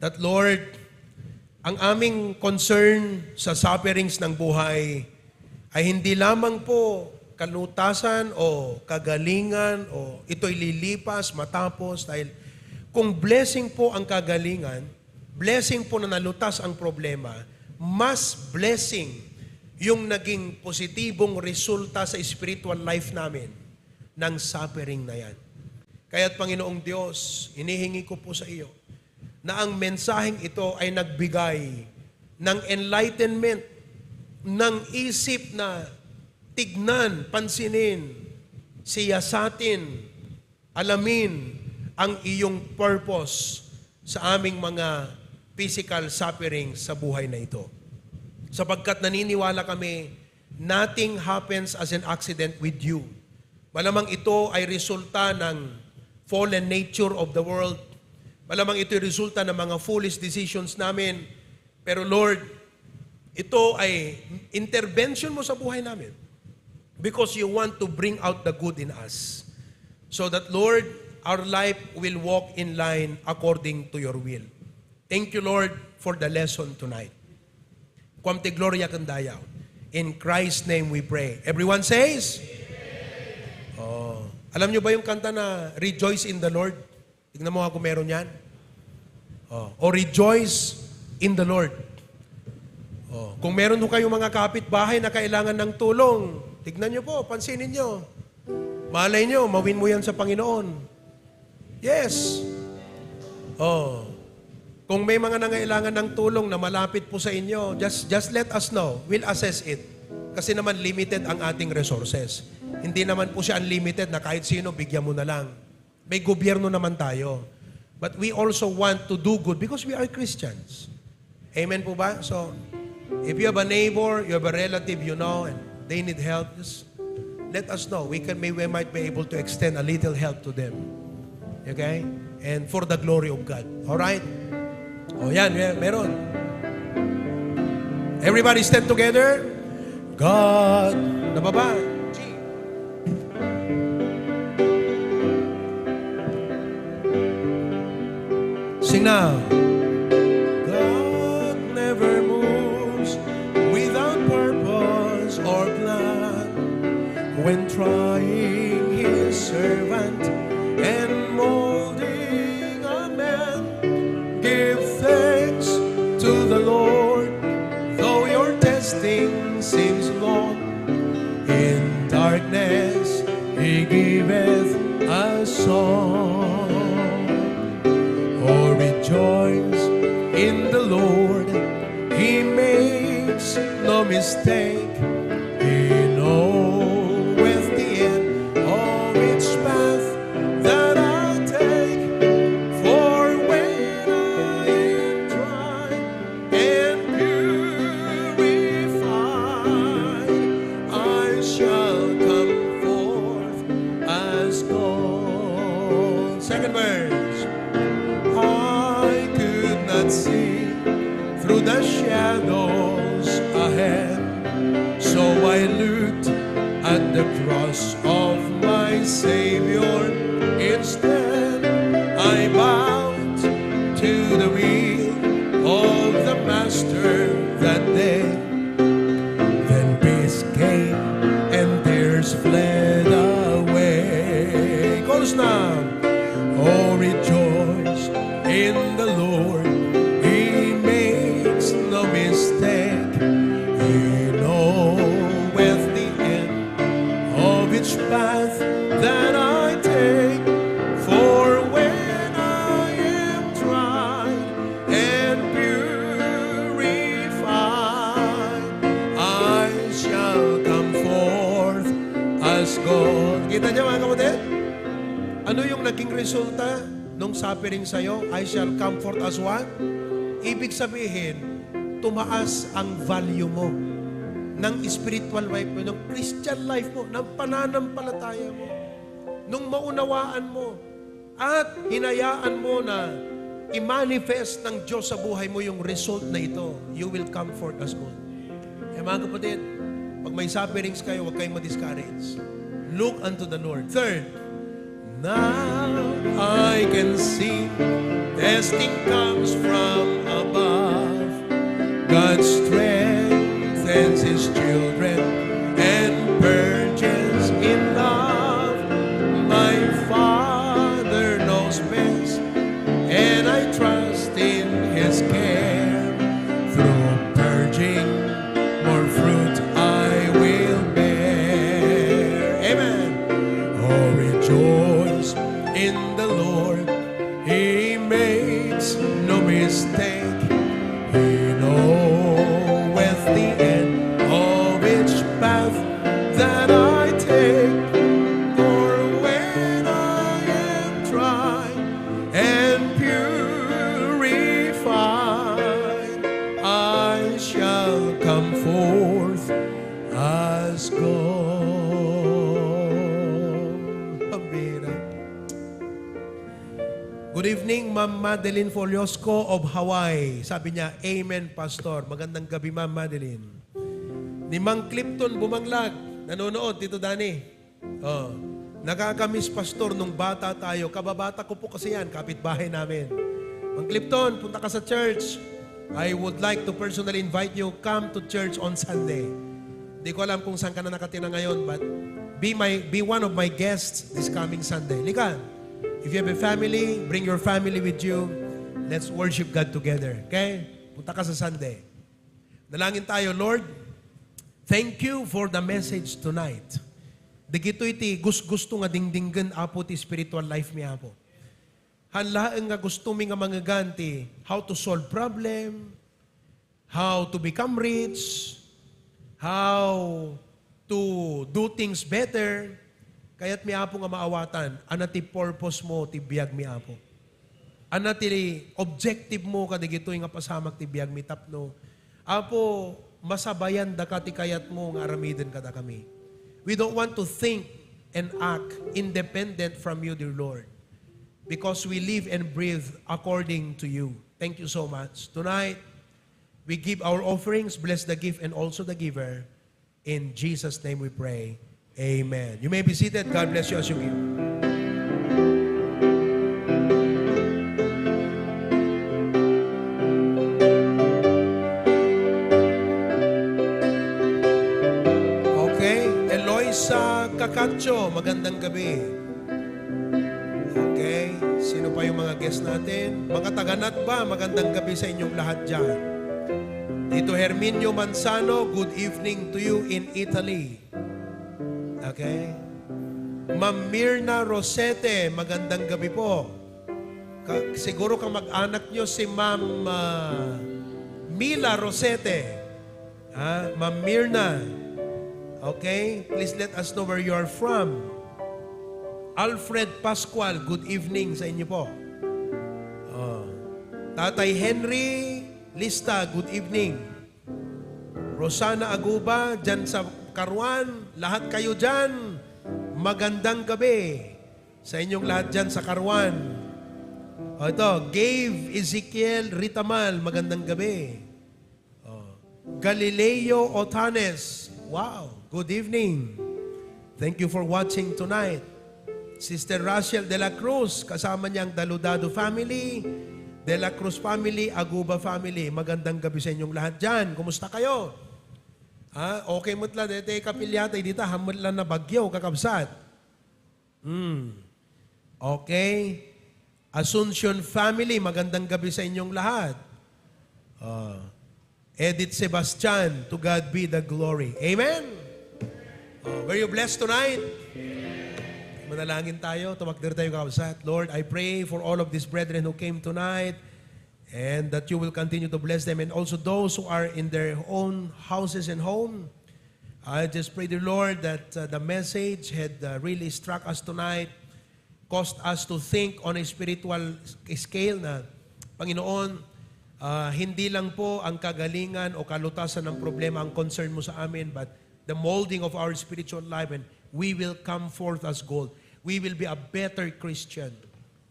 [SPEAKER 3] that Lord, ang aming concern sa sufferings ng buhay ay hindi lamang po kalutasan o kagalingan o ito'y lilipas matapos dahil kung blessing po ang kagalingan, blessing po na nalutas ang problema, mas blessing yung naging positibong resulta sa spiritual life namin ng suffering na yan. Kaya't Panginoong Diyos, inihingi ko po sa iyo na ang mensaheng ito ay nagbigay ng enlightenment, ng isip na tignan, pansinin, siyasatin, alamin ang iyong purpose sa aming mga physical suffering sa buhay na ito. Sapagkat naniniwala kami, nothing happens as an accident with you. Malamang ito ay resulta ng fallen nature of the world. Malamang ito ay resulta ng mga foolish decisions namin. Pero Lord, ito ay intervention mo sa buhay namin. Because you want to bring out the good in us. So that, Lord, our life will walk in line according to your will. Thank you, Lord, for the lesson tonight. Quam te gloria kandayaw. In Christ's name we pray. Everyone says? Oh. Alam nyo ba yung kanta na Rejoice in the Lord? Tignan mo ako meron yan. Oh. O Rejoice in the Lord. Oh. Kung meron ho kayong mga kapitbahay na kailangan ng tulong, tignan nyo po, pansinin nyo. Malay nyo, mawin mo yan sa Panginoon. Yes. Oh. Kung may mga nangailangan ng tulong na malapit po sa inyo, just let us know. We'll assess it. Kasi naman limited ang ating resources. Hindi naman po siya unlimited na kahit sino bigyan mo na lang. May gobyerno naman tayo. But we also want to do good because we are Christians. Amen po ba? So, if you have a neighbor, you have a relative you know, and they need help, just let us know. We might be able to extend a little help to them. Okay? And for the glory of God. Alright? O yan, meron. Everybody stand together. God, nababa. G. Sing now. God never moves without purpose or plan. When trying His servant and molding a man, give thanks to the Lord, though your testing seems long. In darkness He giveth a song. Oh, rejoice in the Lord, He makes no mistake. He knoweth the end of each path that I take. For when I am tried and purified, I shall come forth as gold. Second verse. I could not see through the shadows ahead, so I looked at the cross of my Savior. Instead, I bowed to the wheel of the Master that day. Then peace came and tears fled away. Chorus now. Oh, rejoice in the Lord, He makes no mistake. He knoweth the end of each path that I take. For when I am tried and purified, I shall come forth as gold. Kita niyo mga kapatid? Ano yung naging resulta nung suffering sa'yo? I shall come forth as what? Ibig sabihin, tumaas ang value mo ng spiritual life mo, ng Christian life mo, ng pananampalataya mo, nung maunawaan mo, at hinayaan mo na i-manifest ng Diyos sa buhay mo yung result na ito, you will come forth as gold. Eh mga kapatid, pag may sufferings kayo, huwag kayong ma-discourage. Look unto the Lord. Third, Now I can see testing comes from above. God strengthens His children and purges in love. My Father knows best, and I trust in His care. Through purging, more fruit I will bear. Amen. Oh, rejoice in the Lord. He makes no mistake. He knoweth the end of each path that I take. For when I am tried and purified, I shall come forth as gold. Pambira. Good evening, Ma'am Madeline Foliosco of Hawaii. Sabi niya, Amen, Pastor. Magandang gabi, Ma'am Madeline. Ni Mang Clifton Bumanglag, nanonood, Tito Dani. Oh, nakakamiss, Pastor, nung bata tayo. Kababata ko po kasi yan, kapitbahay namin. Mang Clifton, punta ka sa church. I would like to personally invite you, come to church on Sunday. Hindi ko alam kung saan ka na nakatira ngayon, but be one of my guests this coming Sunday. Lika. If you have a family, bring your family with you. Let's worship God together. Okay? Punta ka sa Sunday. Dalangin tayo, Lord, thank you for the message tonight. Digito iti gusto nga dingdinggan apo ti spiritual life mi apo. Hanlaan nga gusto mi nga mangaganti how to solve problem, how to become rich, how to do things better. Kaya't mi apo nga maawatan, anati purpose mo ti biyag mi apo. Anati objective mo kadigito nga pasamak ti biyag mi tapno. Apo, masabayan da ka ti kayat mo nga aramiden kada kami. We don't want to think and act independent from you, dear Lord. Because we live and breathe according to you. Thank you so much. Tonight, we give our offerings, bless the gift and also the giver. In Jesus' name we pray. Amen. You may be seated. God bless you as you give. Okay. Eloisa Cacaccio, magandang gabi. Okay. Sino pa yung mga guests natin? Mga taganat ba? Magandang gabi sa inyong lahat dyan. Tito Herminio Manzano, good evening to you in Italy. Okay? Ma'am Mirna Rosete, magandang gabi po. Siguro kang mag-anak nyo si Ma'am Mila Rosete. Ma'am Mirna. Okay? Please let us know where you are from. Alfred Pascual, good evening sa inyo po. Tatay Henry Lista, good evening. Rosana Aguba, dyan sa Karuan, lahat kayo dyan, magandang gabi sa inyong lahat dyan sa Karuan. Ito, Gabe Ezekiel Ritamal, magandang gabi. Galileo Otanes, wow, good evening. Thank you for watching tonight. Sister Rachel De La Cruz, kasama niyang Daludado family, De La Cruz family, Aguba family, magandang gabi sa inyong lahat dyan. Kumusta kayo? Okay mo tla, dete kapilyatay dita, hamot lang na bagyo, kakabsat. Okay. Asuncion family, magandang gabi sa inyong lahat. Edith Sebastian, to God be the glory. Amen? Were you blessed tonight? Manalangin tayo, tumakdir tayo kakabsat. Lord, I pray for all of these brethren who came tonight, and that you will continue to bless them, and also those who are in their own houses and home. I just pray, dear Lord, that the message had really struck us tonight, caused us to think on a spiritual scale na, Panginoon, hindi lang po ang kagalingan o kalutasan ng problema ang concern mo sa amin, but the molding of our spiritual life, and we will come forth as gold. We will be a better Christian,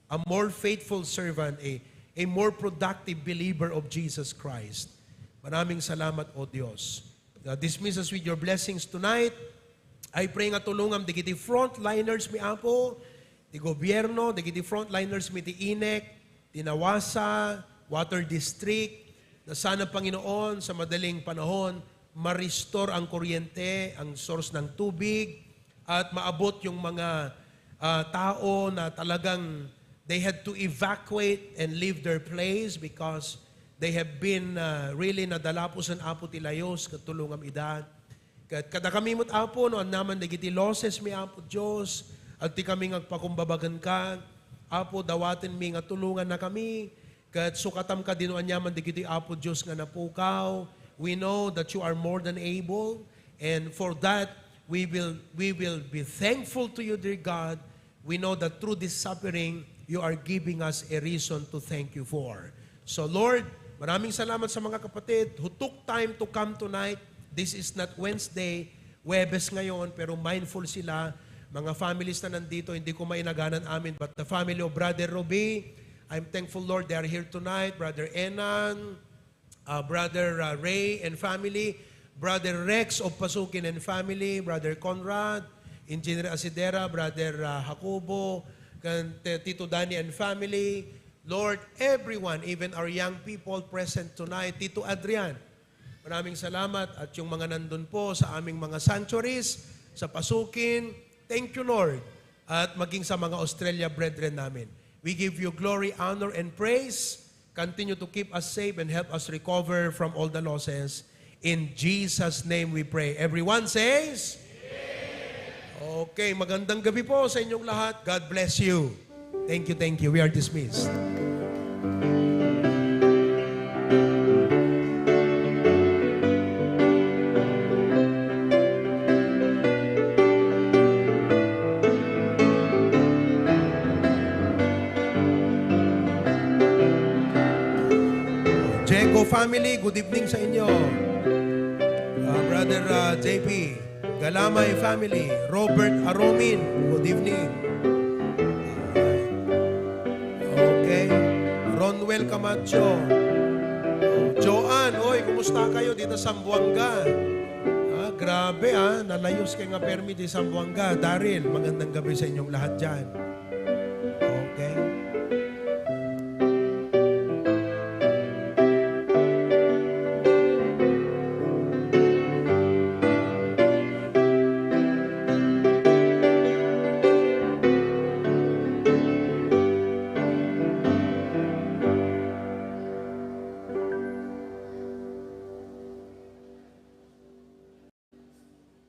[SPEAKER 3] a more faithful servant, a more productive believer of Jesus Christ. Maraming salamat, O Diyos. Dismiss us with your blessings tonight. I pray nga tulungan digiti frontliners mi Apo, ti gobyerno, dagiti frontliners mi ti INEC, tinawasa, Water District, na sana Panginoon sa madaling panahon, ma-restore ang kuryente, ang source ng tubig, at maabot yung mga tao na talagang they had to evacuate and leave their place because they have been really nadalapusan apo ti layos katulong am edad. Kada kami mo't apo no naman dagiti losses mi apo Dios at ti kami ngagpakumbabagan ka apo dawaten mi nga tulungan na kami ket sukatam ka dinuan yaman dagiti apo Dios nga napukaw. We know that you are more than able, and for that we will be thankful to you, dear God. We know that through this suffering you are giving us a reason to thank you for. So Lord, maraming salamat sa mga kapatid who took time to come tonight. This is not Wednesday, Webes ngayon, pero mindful sila. Mga families na nandito, hindi ko mainaganan amin, but the family of Brother Roby, I'm thankful, Lord, they are here tonight. Brother Enan, Brother Ray and family, Brother Rex of Pasukin and family, Brother Conrad, Engineer Asidera, Brother Jacobo, Tito Dani and family. Lord, everyone, even our young people present tonight, Tito Adrian, maraming salamat at yung mga nandun po sa aming mga sanctuaries, sa Pasukin, thank you Lord, at maging sa mga Australia brethren namin. We give you glory, honor, and praise. Continue to keep us safe and help us recover from all the losses. In Jesus' name we pray. Everyone says? Okay, magandang gabi po sa inyong lahat. God bless you. Thank you, thank you. We are dismissed. Jego family, good evening sa inyo. Brother JP, Galamay family, Robert Aromin, good evening. Okay, Ronwell Camacho, Joanne, oy, kumusta kayo dito sa Sambuanga? Grabe nalayos kayo nga permit di Sambuanga. Daryl, magandang gabi sa inyong lahat dyan.